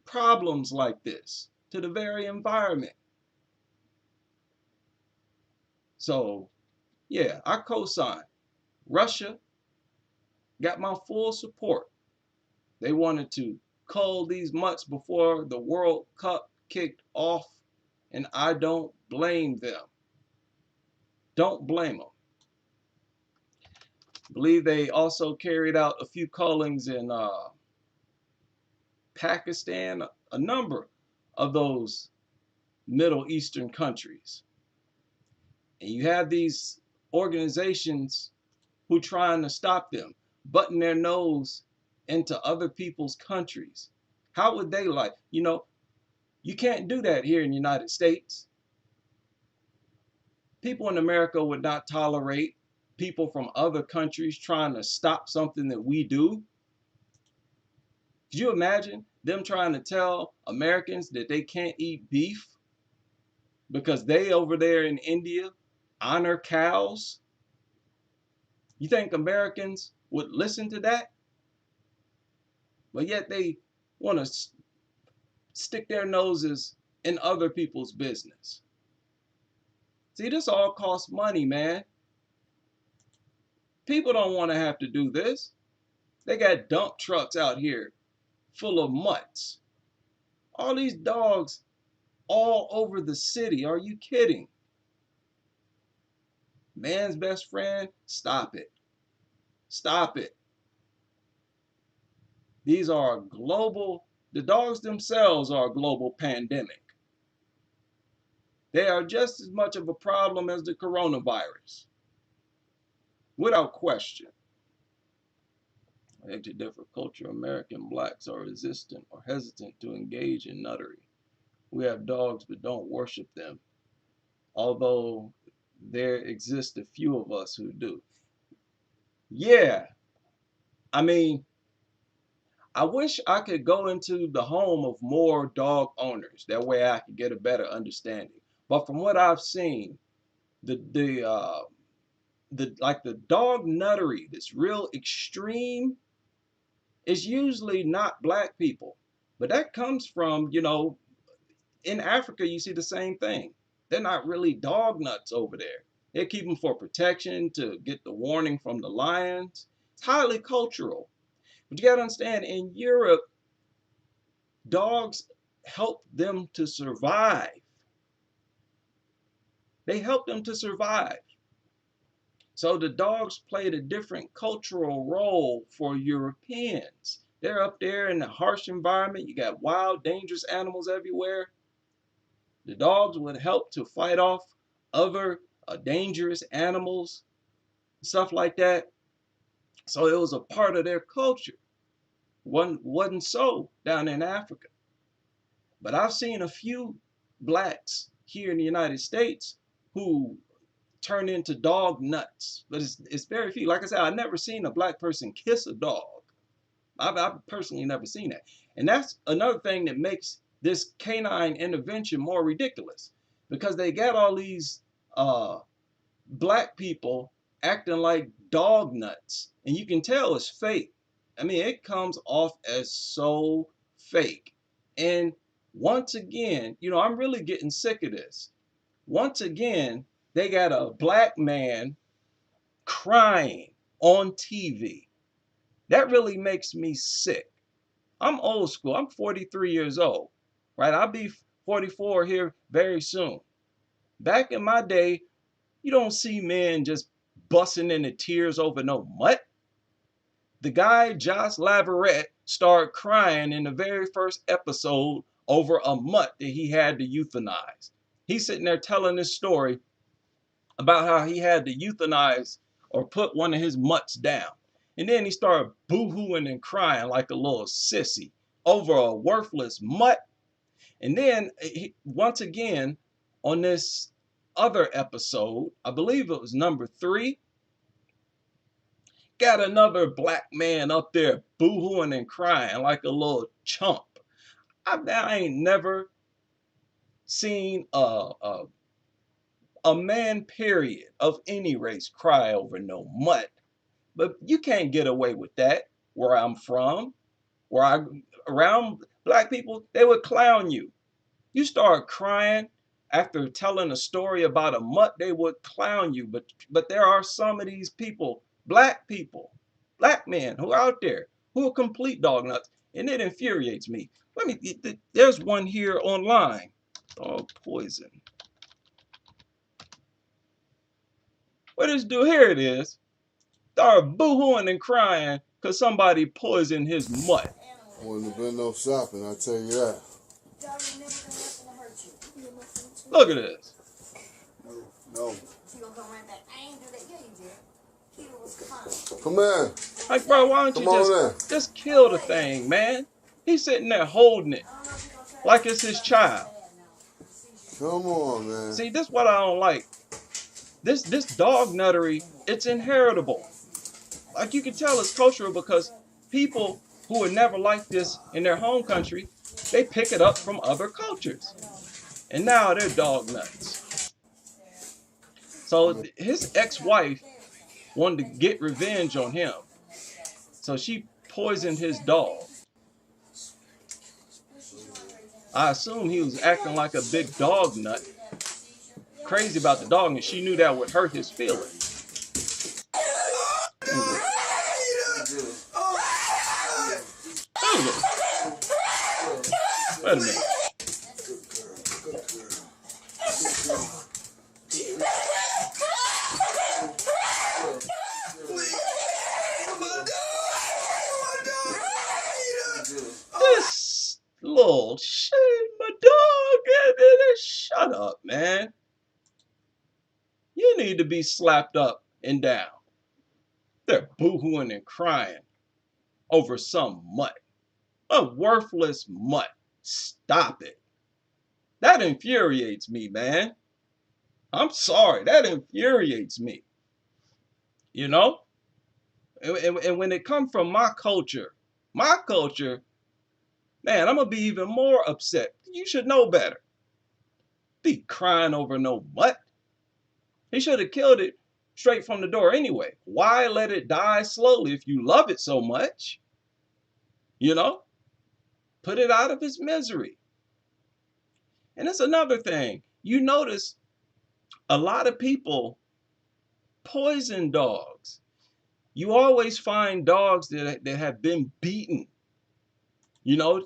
problems like this to the very environment? So, yeah, I co-sign. Russia got my full support. They wanted to cull these mutts before the World Cup kicked off, and I don't blame them. Don't blame them. I believe they also carried out a few cullings in Pakistan, a number of those Middle Eastern countries. And you have these organizations who trying to stop them, butting their nose into other people's countries. How would they like, you can't do that here in the United States. People in America would not tolerate people from other countries trying to stop something that we do. Could you imagine them trying to tell Americans that they can't eat beef because they over there in India honor cows? You think Americans would listen to that? But yet they want to stick their noses in other people's business. See, this all costs money, man. People don't want to have to do this. They got dump trucks out here full of mutts. All these dogs all over the city. Are you kidding? Man's best friend? Stop it. Stop it. These are global, the dogs themselves are a global pandemic. They are just as much of a problem as the coronavirus, without question. I beg to differ. Culture, American blacks are resistant or hesitant to engage in nuttery. We have dogs but don't worship them, although there exist a few of us who do. Yeah, I mean, I wish I could go into the home of more dog owners. That way I could get a better understanding. But from what I've seen, the dog nuttery, this real extreme, is usually not black people. But that comes from, in Africa you see the same thing. They're not really dog nuts over there. They keep them for protection, to get the warning from the lions. It's highly cultural. But you got to understand, in Europe, dogs help them to survive. They help them to survive. So the dogs played a different cultural role for Europeans. They're up there in a harsh environment. You got wild, dangerous animals everywhere. The dogs would help to fight off other dangerous animals, stuff like that. So it was a part of their culture. Wasn't so down in Africa. But I've seen a few blacks here in the United States who turn into dog nuts. But it's very few. Like I said, I've never seen a black person kiss a dog. I've personally never seen that. And that's another thing that makes this canine intervention more ridiculous. Because they got all these black people acting like dog nuts. And you can tell it's fake. I mean, it comes off as so fake. And once again, I'm really getting sick of this. Once again, they got a black man crying on TV. That really makes me sick. I'm old school. I'm 43 years old, right? I'll be 44 here very soon. Back in my day, you don't see men just busting into tears over no mutt. The guy, Josh Laverette, started crying in the very first episode over a mutt that he had to euthanize. He's sitting there telling this story about how he had to euthanize or put one of his mutts down. And then he started boo-hooing and crying like a little sissy over a worthless mutt. And then, once again, on this other episode, I believe it was number 3, got another black man up there boo-hooing and crying like a little chump. I ain't never seen a man, period, of any race cry over no mutt. But you can't get away with that where I'm from. Around black people, they would clown you. You start crying after telling a story about a mutt, they would clown you. But there are some of these people black people, black men who are out there who are complete dog nuts, and it infuriates me. There's one here online. Dog poison. What does do? Here it is. Start boo-hooing and crying because somebody poisoned his mutt. Wouldn't have been no shopping, I tell you that. Look at this. No. Come here. Like, bro, why don't you just kill the thing, man? He's sitting there holding it like it's his child. Come on, man. See, this is what I don't like. This dog nuttery, it's inheritable. Like, you can tell it's cultural because people who would never like this in their home country, they pick it up from other cultures. And now they're dog nuts. So his ex-wife wanted to get revenge on him. So she poisoned his dog. I assume he was acting like a big dog nut, crazy about the dog, and she knew that would hurt his feelings. Wait a minute. This little shit, my dog, shut up, man. You need to be slapped up and down. They're boo-hooing and crying over some mutt. A worthless mutt. Stop it. That infuriates me, man. I'm sorry. That infuriates me. You know? And when it comes from my culture, man, I'm going to be even more upset. You should know better. Be crying over no mutt. He should have killed it straight from the door anyway. Why let it die slowly if you love it so much? You know? Put it out of its misery. And it's another thing. You notice a lot of people poison dogs. You always find dogs that have been beaten. You know,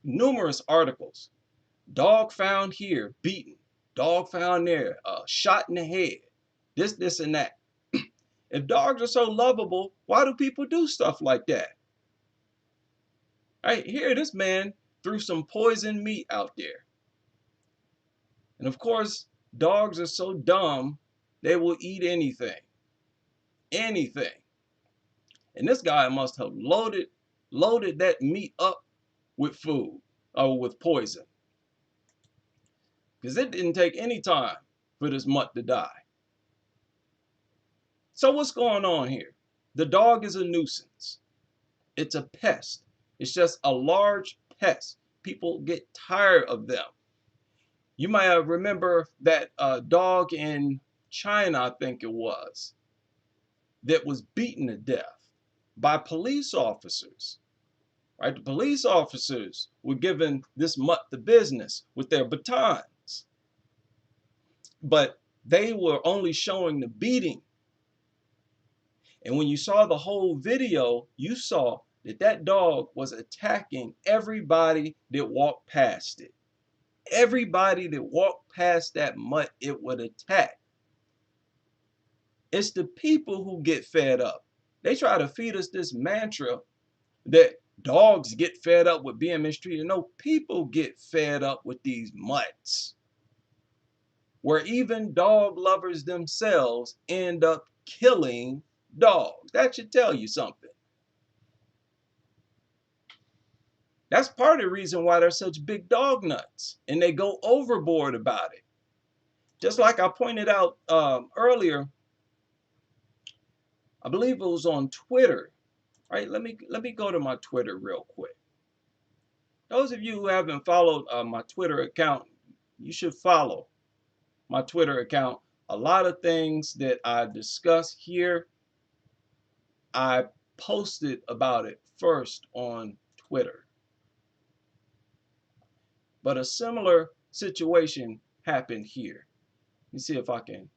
numerous articles. Dog found here, beaten. Dog found there, shot in the head. This, and that. If dogs are so lovable, why do people do stuff like that? Right here, this man threw some poisoned meat out there. And of course, dogs are so dumb, they will eat anything. Anything. And this guy must have loaded that meat up with food, or with poison. Because it didn't take any time for this mutt to die. So what's going on here? The dog is a nuisance. It's a pest. It's just a large pest. People get tired of them. You might remember that dog in China, I think it was, that was beaten to death by police officers. Right? The police officers were giving this mutt the business with their batons. But they were only showing the beating. And when you saw the whole video, you saw that that dog was attacking everybody that walked past it. Everybody that walked past that mutt, it would attack. It's the people who get fed up. They try to feed us this mantra that dogs get fed up with being mistreated. No, people get fed up with these mutts. Where even dog lovers themselves end up killing dogs. That should tell you something. That's part of the reason why they're such big dog nuts. And they go overboard about it. Just like I pointed out earlier, I believe it was on Twitter. Right? Let me go to my Twitter real quick. Those of you who haven't followed my Twitter account, you should follow my Twitter account. A lot of things that I discuss here, I posted about it first on Twitter. But a similar situation happened here. Let me see if I can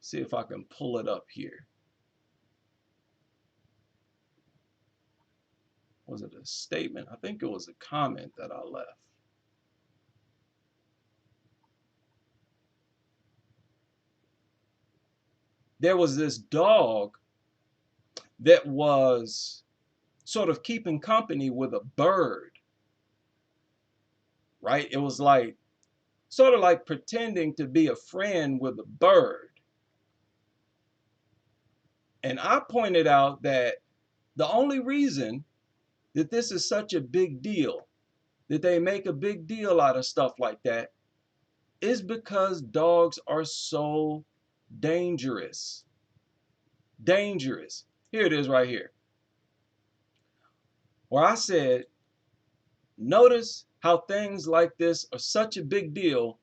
See if I can pull it up here. Was it a statement? I think it was a comment that I left. There was this dog that was sort of keeping company with a bird, right? It was like sort of like pretending to be a friend with a bird. And I pointed out that the only reason that this is such a big deal, that they make a big deal out of stuff like that, is because dogs are so dangerous. Dangerous. Here it is right here. Where I said, notice how things like this are such a big deal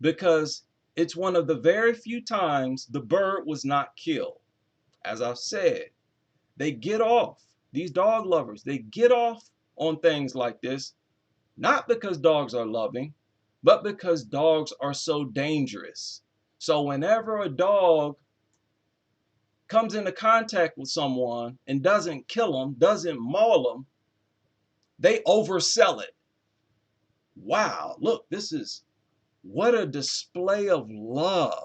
because it's one of the very few times the bird was not killed. As I've said, they get off, these dog lovers, they get off on things like this, not because dogs are loving, but because dogs are so dangerous. So whenever a dog comes into contact with someone and doesn't kill them, doesn't maul them, they oversell it. Wow, look, what a display of love.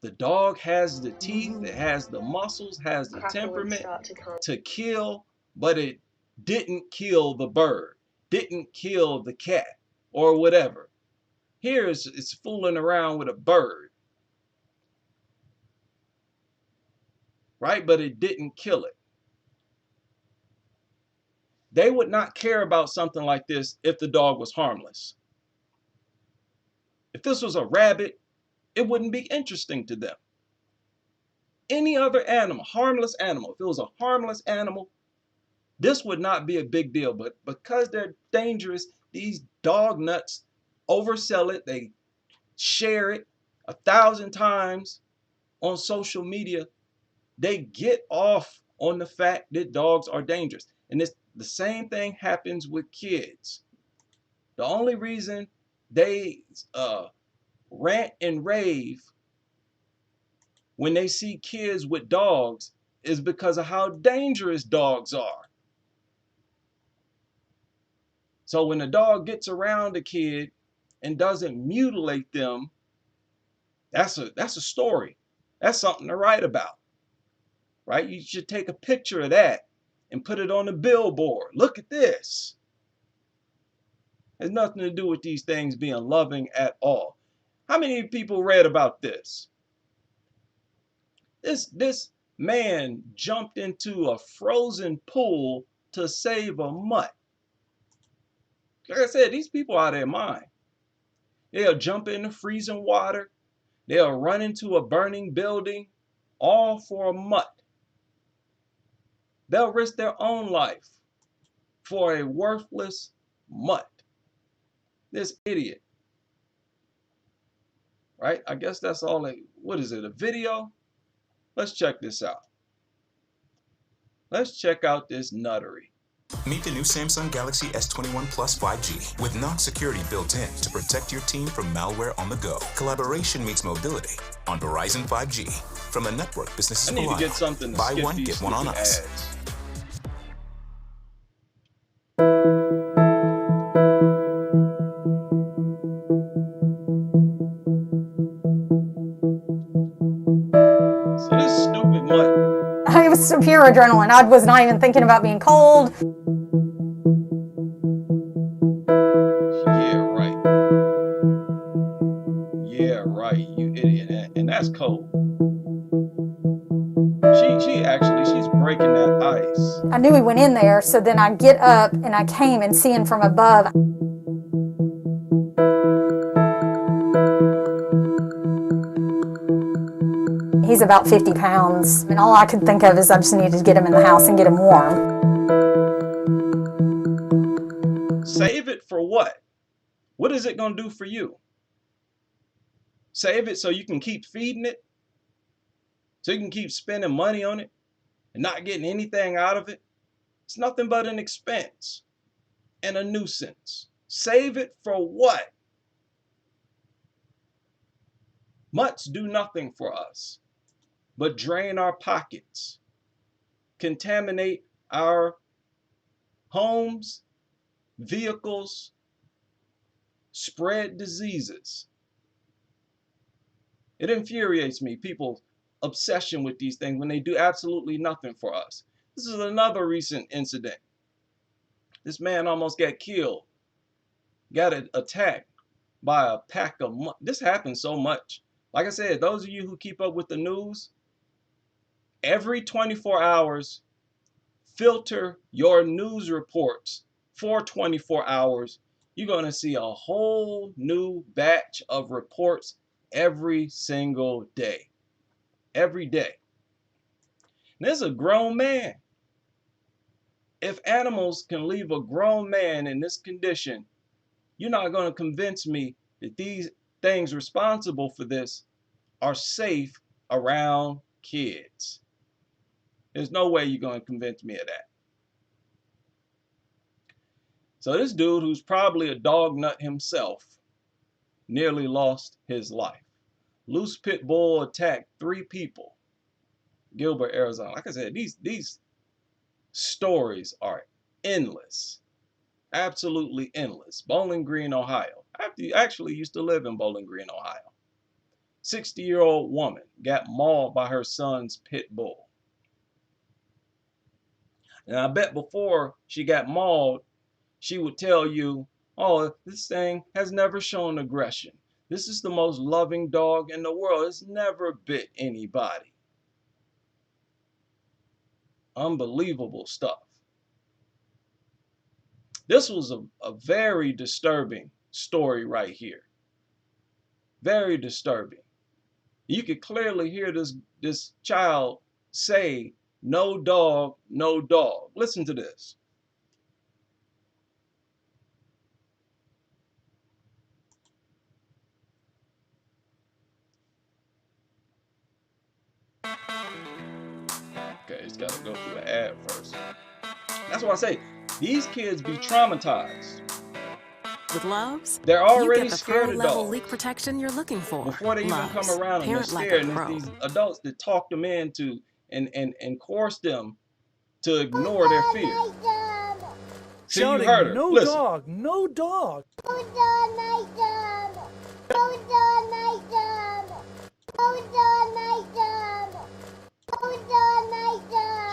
The dog has the teeth, it has the muscles, has the temperament to kill, but it didn't kill the bird, didn't kill the cat, or whatever. Here it's fooling around with a bird, right? But it didn't kill it. They would not care about something like this if the dog was harmless. If this was a rabbit, it wouldn't be interesting to them. Any other animal, harmless animal, if it was a harmless animal, this would not be a big deal. But because they're dangerous, these dog nuts oversell it. They share it 1,000 times on social media. They get off on the fact that dogs are dangerous. And the same thing happens with kids. The only reason they rant and rave when they see kids with dogs is because of how dangerous dogs are. So when a dog gets around a kid and doesn't mutilate them, that's a story. That's something to write about, right? You should take a picture of that and put it on a billboard. Look at this. It has nothing to do with these things being loving at all. How many people read about this? This man jumped into a frozen pool to save a mutt. Like I said, these people are out of their mind. They'll jump in the freezing water. They'll run into a burning building, all for a mutt. They'll risk their own life for a worthless mutt. This idiot. Right? I guess that's all. What is it, a video? Let's check this out. Let's check out this Nuttery. Meet the new Samsung Galaxy S21 Plus 5G with Knox security built in to protect your team from malware on the go. Collaboration meets mobility on Verizon 5G from the network businesses I need rely to get on. something to Buy skip one, these get one on stupid us. ads. So this stupid mutt. It was some pure adrenaline. I was not even thinking about being cold. Yeah, right. Yeah, right, you idiot. And that's cold. She's breaking that ice. I knew he went in there, so then I get up and I came and see him from above. He's about 50 pounds, and all I could think of is I just needed to get him in the house and get him warm. Save it for what? What is it going to do for you? Save it so you can keep feeding it? So you can keep spending money on it and not getting anything out of it? It's nothing but an expense and a nuisance. Save it for what? Mutts do nothing for us but drain our pockets, contaminate our homes, vehicles, spread diseases. It infuriates me, people's obsession with these things when they do absolutely nothing for us. This is another recent incident. This man almost got killed, got attacked by a pack of mutts. This happens so much. Like I said, those of you who keep up with the news, every 24 hours, filter your news reports for 24 hours. You're going to see a whole new batch of reports every single day. Every day. And this is a grown man. If animals can leave a grown man in this condition, you're not going to convince me that these things responsible for this are safe around kids. There's no way you're going to convince me of that. So this dude, who's probably a dog nut himself, nearly lost his life. Loose pit bull attacked 3 people. Gilbert, Arizona. Like I said, these stories are endless. Absolutely endless. Bowling Green, Ohio. I actually used to live in Bowling Green, Ohio. 60-year-old woman got mauled by her son's pit bull. And I bet before she got mauled, she would tell you, oh, this thing has never shown aggression. This is the most loving dog in the world. It's never bit anybody. Unbelievable stuff. This was a very disturbing story right here. Very disturbing. You could clearly hear this child say, no dog, no dog. Listen to this. Okay, it's got to go through the ad first. That's why I say, these kids be traumatized. With Lowe's, They're you already get the scared of pro-level dogs leak protection you're looking for. before they even come Lowe's, around them. They're parent like scared, a and pro. it's these adults that talk them into and coerce them to ignore their fear. See, you heard her. No Listen. dog, no dog.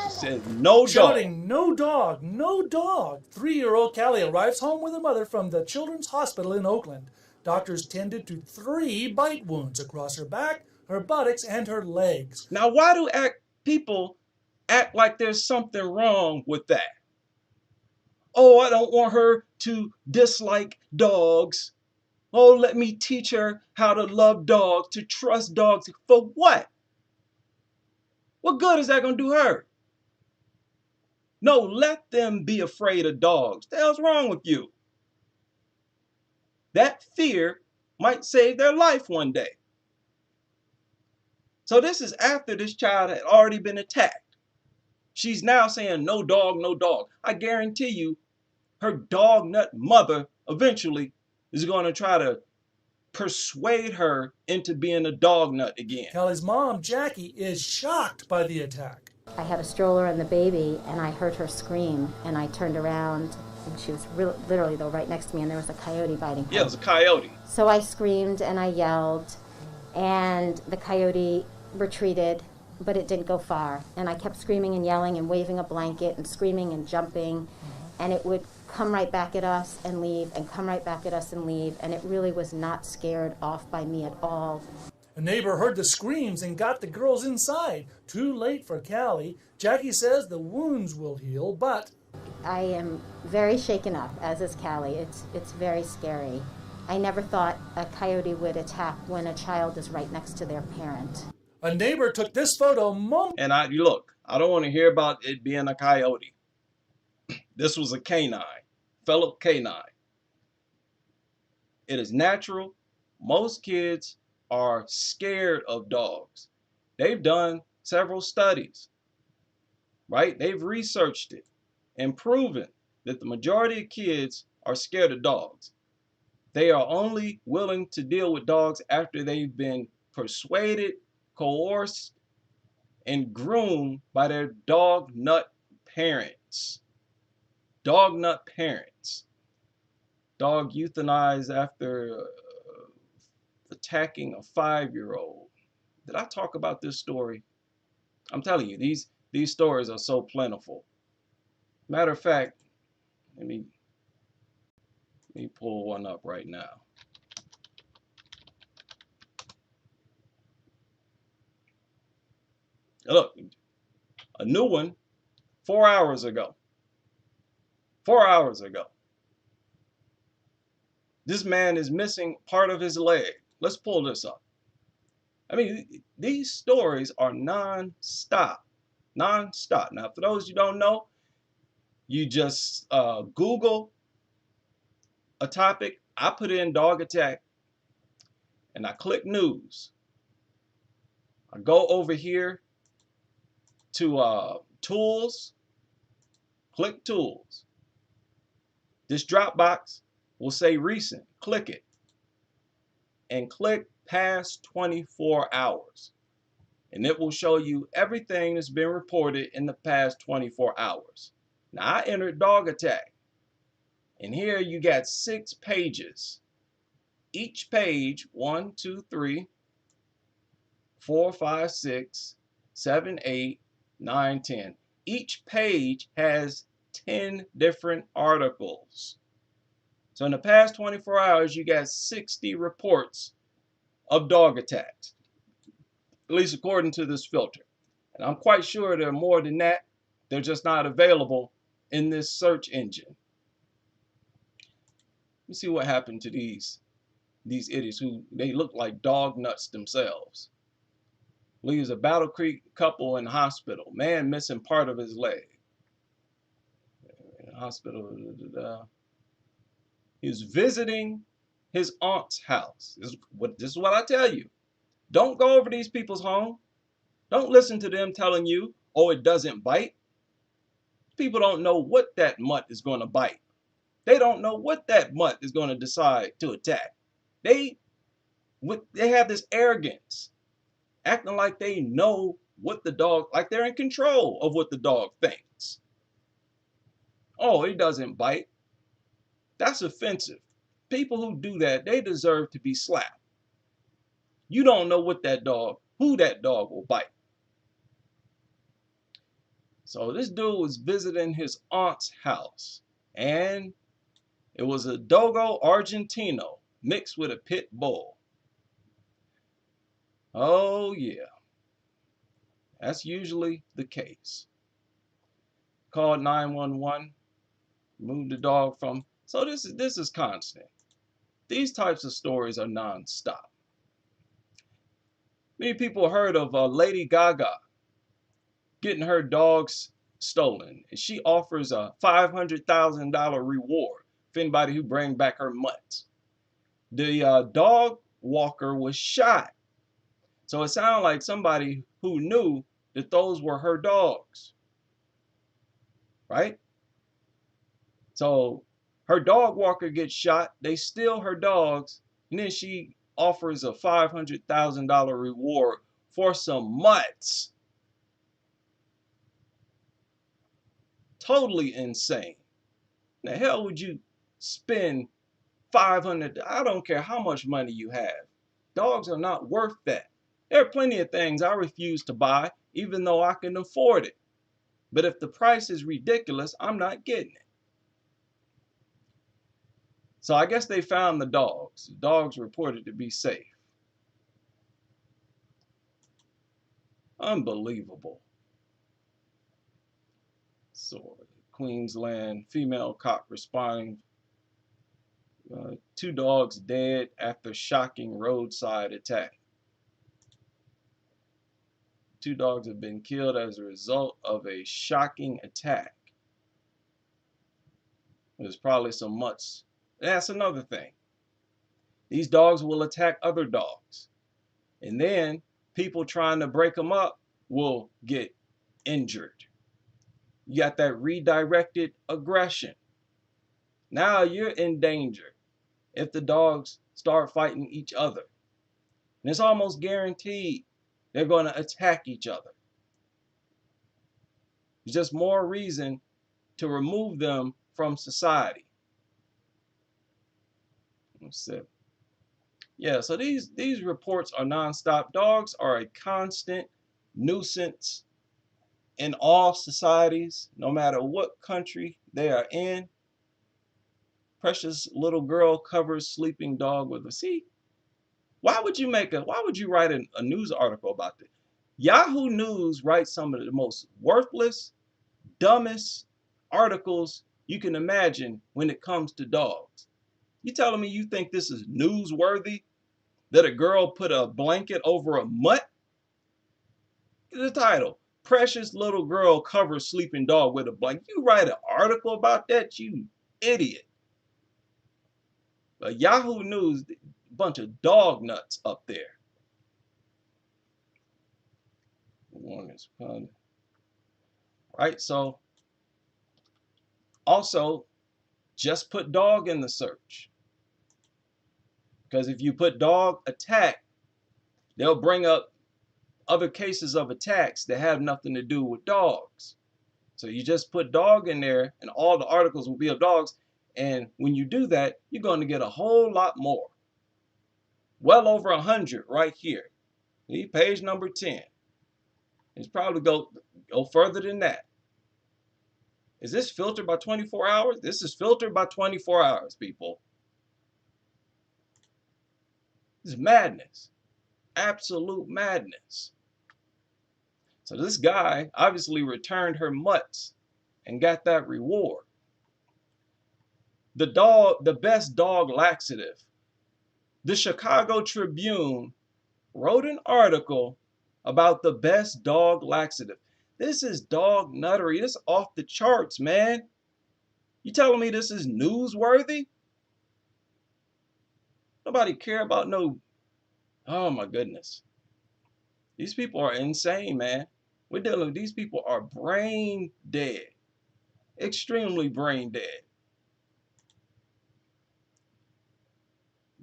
She says, no dog. Shouting, no dog, no dog. 3-year-old Callie arrives home with her mother from the Children's Hospital in Oakland. Doctors tended to 3 bite wounds across her back, her buttocks, and her legs. Now, why do people act like there's something wrong with that? Oh, I don't want her to dislike dogs. Oh, let me teach her how to love dogs, to trust dogs. For what? What good is that going to do her? No, let them be afraid of dogs. What the hell's wrong with you? That fear might save their life one day. So this is after this child had already been attacked. She's now saying, no dog, no dog. I guarantee you, her dog nut mother eventually is going to try to persuade her into being a dog nut again. Callie's mom, Jackie, is shocked by the attack. I had a stroller and the baby, and I heard her scream, and I turned around, and she was literally, though, right next to me, and there was a coyote biting her. Yeah, it was a coyote. So I screamed and I yelled, and the coyote retreated, but it didn't go far. And I kept screaming and yelling and waving a blanket and screaming and jumping, and it would come right back at us and leave, and come right back at us and leave, and it really was not scared off by me at all. A neighbor heard the screams and got the girls inside. Too late for Callie. Jackie says the wounds will heal, but I am very shaken up, as is Callie. It's very scary. I never thought a coyote would attack when a child is right next to their parent. a neighbor took this photo And look, I don't want to hear about it being a coyote. This was a canine, fellow canine. It is natural. Most kids are scared of dogs. They've done several studies, right? They've researched it and proven that the majority of kids are scared of dogs. They are only willing to deal with dogs after they've been persuaded, coerced, and groomed by their dog nut parents. Dog nut parents. Dog euthanized after attacking a 5-year-old. Did I talk about this story? I'm telling you, these stories are so plentiful. Matter of fact, let me pull one up right now. Look, a new one 4 hours ago. 4 hours ago. This man is missing part of his leg. Let's pull this up. I mean, these stories are non-stop. Non-stop. Now, for those you don't know, you just Google a topic. I put in dog attack and I click news. I go over here to tools, click tools. This drop box will say recent. Click it and click past 24 hours. And it will show you everything that's been reported in the past 24 hours. Now I entered dog attack. And here you got 6 pages. Each page, 1, 2, 3, 4, 5, 6, 7, 8, 9, 10. Each page has 10 different articles. So in the past 24 hours, you got 60 reports of dog attacks, at least according to this filter. And I'm quite sure there are more than that. They're just not available in this search engine. Let me see what happened to these idiots who they look like dog nuts themselves. Leaves a Battle Creek couple in hospital. Man missing part of his leg. In hospital. He was visiting his aunt's house. This is what I tell you. Don't go over these people's home. Don't listen to them telling you, oh, it doesn't bite. People don't know what that mutt is going to bite. They don't know what that mutt is going to decide to attack. They have this arrogance, acting like they know what the dog, like they're in control of what the dog thinks. Oh, it doesn't bite. That's offensive. People who do that, they deserve to be slapped. You don't know what that dog, who that dog will bite. So this dude was visiting his aunt's house, and it was a Dogo Argentino mixed with a pit bull. Oh yeah, that's usually the case. Called 911, moved the dog from. So this is constant. These types of stories are non-stop. Many people heard of Lady Gaga getting her dogs stolen, and she offers a $500,000 reward for anybody who brings back her mutts. The dog walker was shot. So it sounded like somebody who knew that those were her dogs, right? So her dog walker gets shot, they steal her dogs, and then she offers a $500,000 reward for some mutts. Totally insane. The hell would you spend 500? I don't care how much money you have. Dogs are not worth that. There are plenty of things I refuse to buy, even though I can afford it. But if the price is ridiculous, I'm not getting it. So I guess they found the dogs. The dogs reported to be safe. Unbelievable. So Queensland, female cop responding. 2 dogs dead after shocking roadside attack. 2 dogs have been killed as a result of a shocking attack. There's probably some mutts. That's another thing. These dogs will attack other dogs. And then people trying to break them up will get injured. You got that redirected aggression. Now you're in danger if the dogs start fighting each other. And it's almost guaranteed they're going to attack each other. It's just more reason to remove them from society. Let's see. Yeah, so these reports are nonstop. Dogs are a constant nuisance in all societies, no matter what country they are in. Precious little girl covers sleeping dog with a seat. Why would you write a news article about this? Yahoo News writes some of the most worthless, dumbest articles you can imagine when it comes to dogs. You telling me you think this is newsworthy? That a girl put a blanket over a mutt? The title, Precious Little Girl Covers Sleeping Dog with a Blanket. You write an article about that, you idiot. But Yahoo News, bunch of dog nuts up there. One is fun. Right, so also just put dog in the search. Because if you put dog attack, they'll bring up other cases of attacks that have nothing to do with dogs. So you just put dog in there and all the articles will be of dogs. And when you do that, you're going to get a whole lot more. Well over 100 right here. See, page number 10. It's probably go further than that. Is this filtered by 24 hours? This is filtered by 24 hours, people. This is madness. Absolute madness. So this guy obviously returned her mutts and got that reward. The best dog laxative. The Chicago Tribune wrote an article about the best dog laxative. This is dog nuttery. This is off the charts, man. You telling me this is newsworthy? Nobody care about no. Oh my goodness. These people are insane, man. We're dealing with these people are brain dead. Extremely brain dead.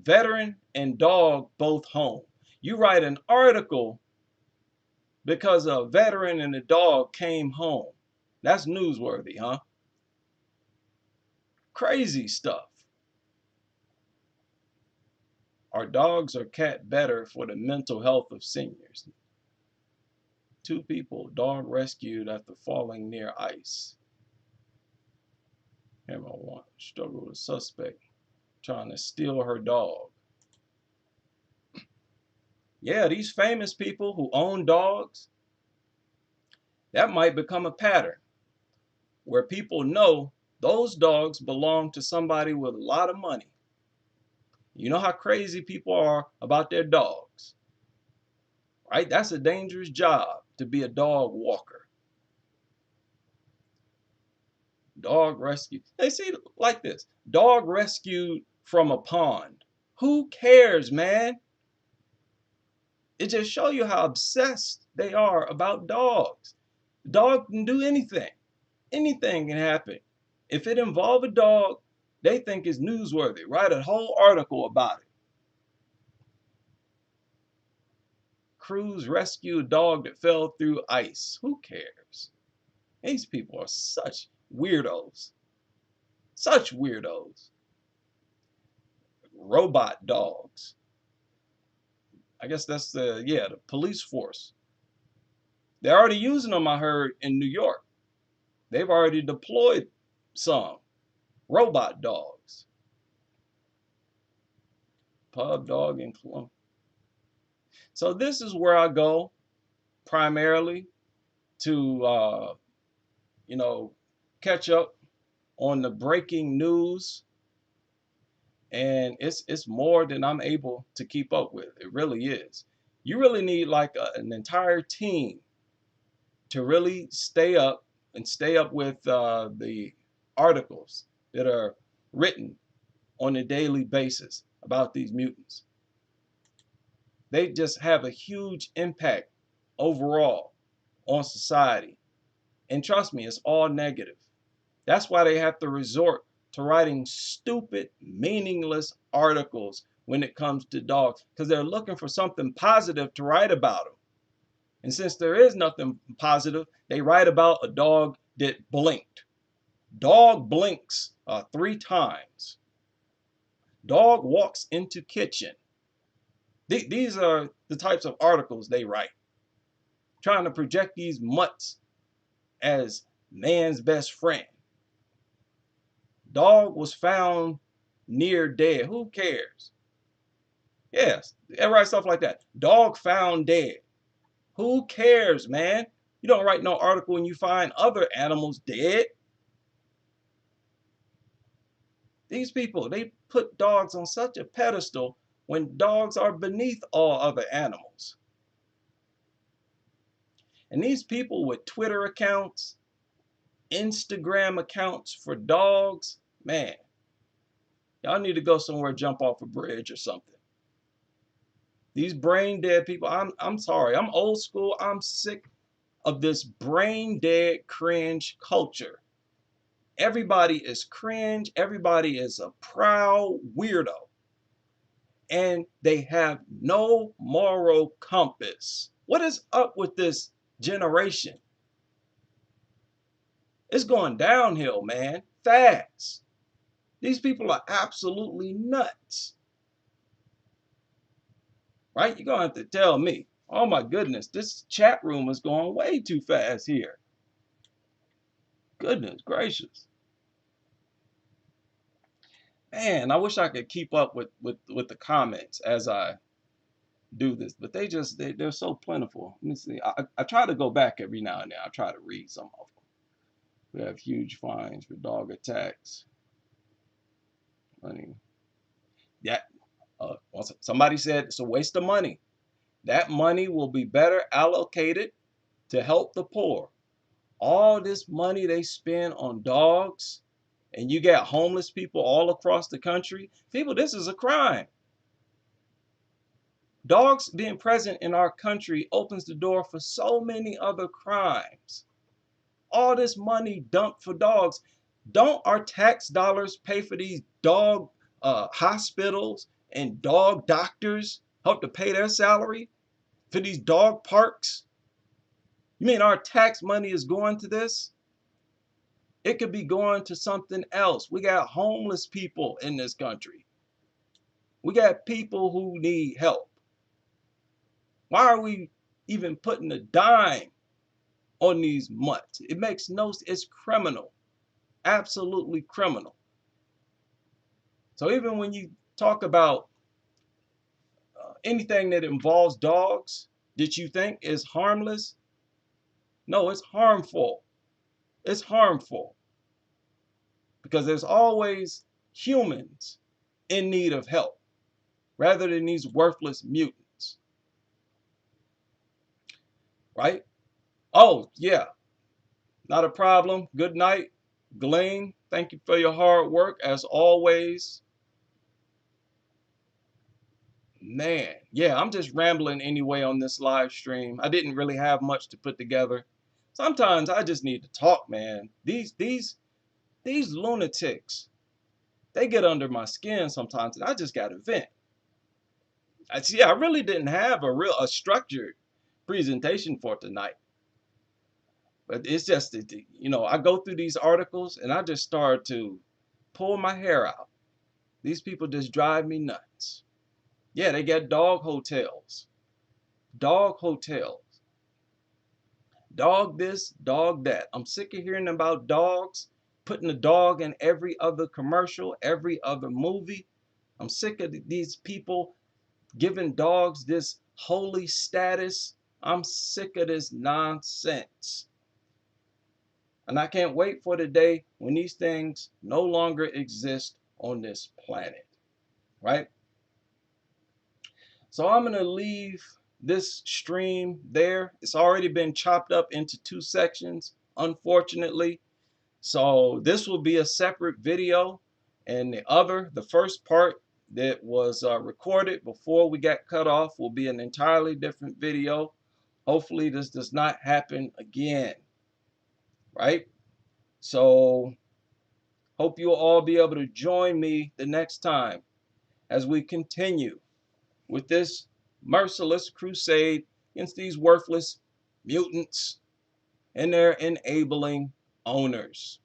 Veteran and dog both home. You write an article because a veteran and a dog came home. That's newsworthy, huh? Crazy stuff. Are dogs or cat better for the mental health of seniors? 2 people, dog rescued after falling near ice. Camera 1, struggle with suspect trying to steal her dog. Yeah, these famous people who own dogs, that might become a pattern where people know those dogs belong to somebody with a lot of money. You know how crazy people are about their dogs, right? That's a dangerous job to be a dog walker. Dog rescue. They see like this. Dog rescued from a pond. Who cares, man? It just shows you how obsessed they are about dogs. Dog can do anything. Anything can happen. If it involves a dog, they think it's newsworthy. Write a whole article about it. Crews rescue a dog that fell through ice. Who cares? These people are such weirdos. Such weirdos. Robot dogs. I guess that's the police force. They're already using them, I heard, in New York. They've already deployed some robot dogs. Pub dog in Columbia. So this is where I go primarily to, catch up on the breaking news. And it's more than I'm able to keep up with. It really is. You really need like an entire team to really stay up with the articles that are written on a daily basis about these mutants. They just have a huge impact overall on society. And trust me, it's all negative. That's why they have to resort to writing stupid, meaningless articles when it comes to dogs, because they're looking for something positive to write about them. And since there is nothing positive, they write about a dog that blinked. Dog blinks 3 times. Dog walks into kitchen. These are the types of articles they write, trying to project these mutts as man's best friend. Dog was found near dead. Who cares? Yes, they write stuff like that. Dog found dead. Who cares, man? You don't write no article when you find other animals dead. These people, they put dogs on such a pedestal when dogs are beneath all other animals. And these people with Twitter accounts, Instagram accounts for dogs, man, y'all need to go somewhere, jump off a bridge or something. These brain dead people, I'm sorry, I'm old school. I'm sick of this brain dead cringe culture. Everybody is cringe. Everybody is a proud weirdo. And they have no moral compass. What is up with this generation? It's going downhill, man, fast. These people are absolutely nuts. Right? You're going to have to tell me, oh my goodness, this chat room is going way too fast here. Goodness gracious. Man, I wish I could keep up with the comments as I do this, but they're so plentiful. Let me see. I try to go back every now and then. I try to read some of them. We have huge fines for dog attacks. Money. Yeah. Somebody said it's a waste of money. That money will be better allocated to help the poor. All this money they spend on dogs, and you got homeless people all across the country. People, this is a crime. Dogs being present in our country opens the door for so many other crimes. All this money dumped for dogs. Don't our tax dollars pay for these dog hospitals and dog doctors, help to pay their salary for these dog parks? You mean our tax money is going to this? It could be going to something else. We got homeless people in this country. We got people who need help. Why are we even putting a dime on these mutts? It makes no sense. It's criminal. Absolutely criminal. So even when you talk about anything that involves dogs that you think is harmless, no, it's harmful. It's harmful. Because there's always humans in need of help rather than these worthless mutants. Right? Oh, yeah. Not a problem. Good night, Glenn. Thank you for your hard work as always. Man, yeah, I'm just rambling anyway on this live stream. I didn't really have much to put together. Sometimes I just need to talk, man. These lunatics, they get under my skin sometimes, and I just got to vent. I really didn't have a structured presentation for tonight. But it's just that, I go through these articles and I just start to pull my hair out. These people just drive me nuts. Yeah, they got dog hotels. Dog hotels. Dog this, dog that. I'm sick of hearing about dogs, putting a dog in every other commercial, every other movie. I'm sick of these people giving dogs this holy status. I'm sick of this nonsense. And I can't wait for the day when these things no longer exist on this planet, right? So I'm going to leave this stream there. It's already been chopped up into 2 sections, unfortunately. So this will be a separate video, and the first part that was recorded before we got cut off will be an entirely different video. Hopefully this does not happen again, right? So hope you'll all be able to join me the next time as we continue with this merciless crusade against these worthless mutants and their enabling owners.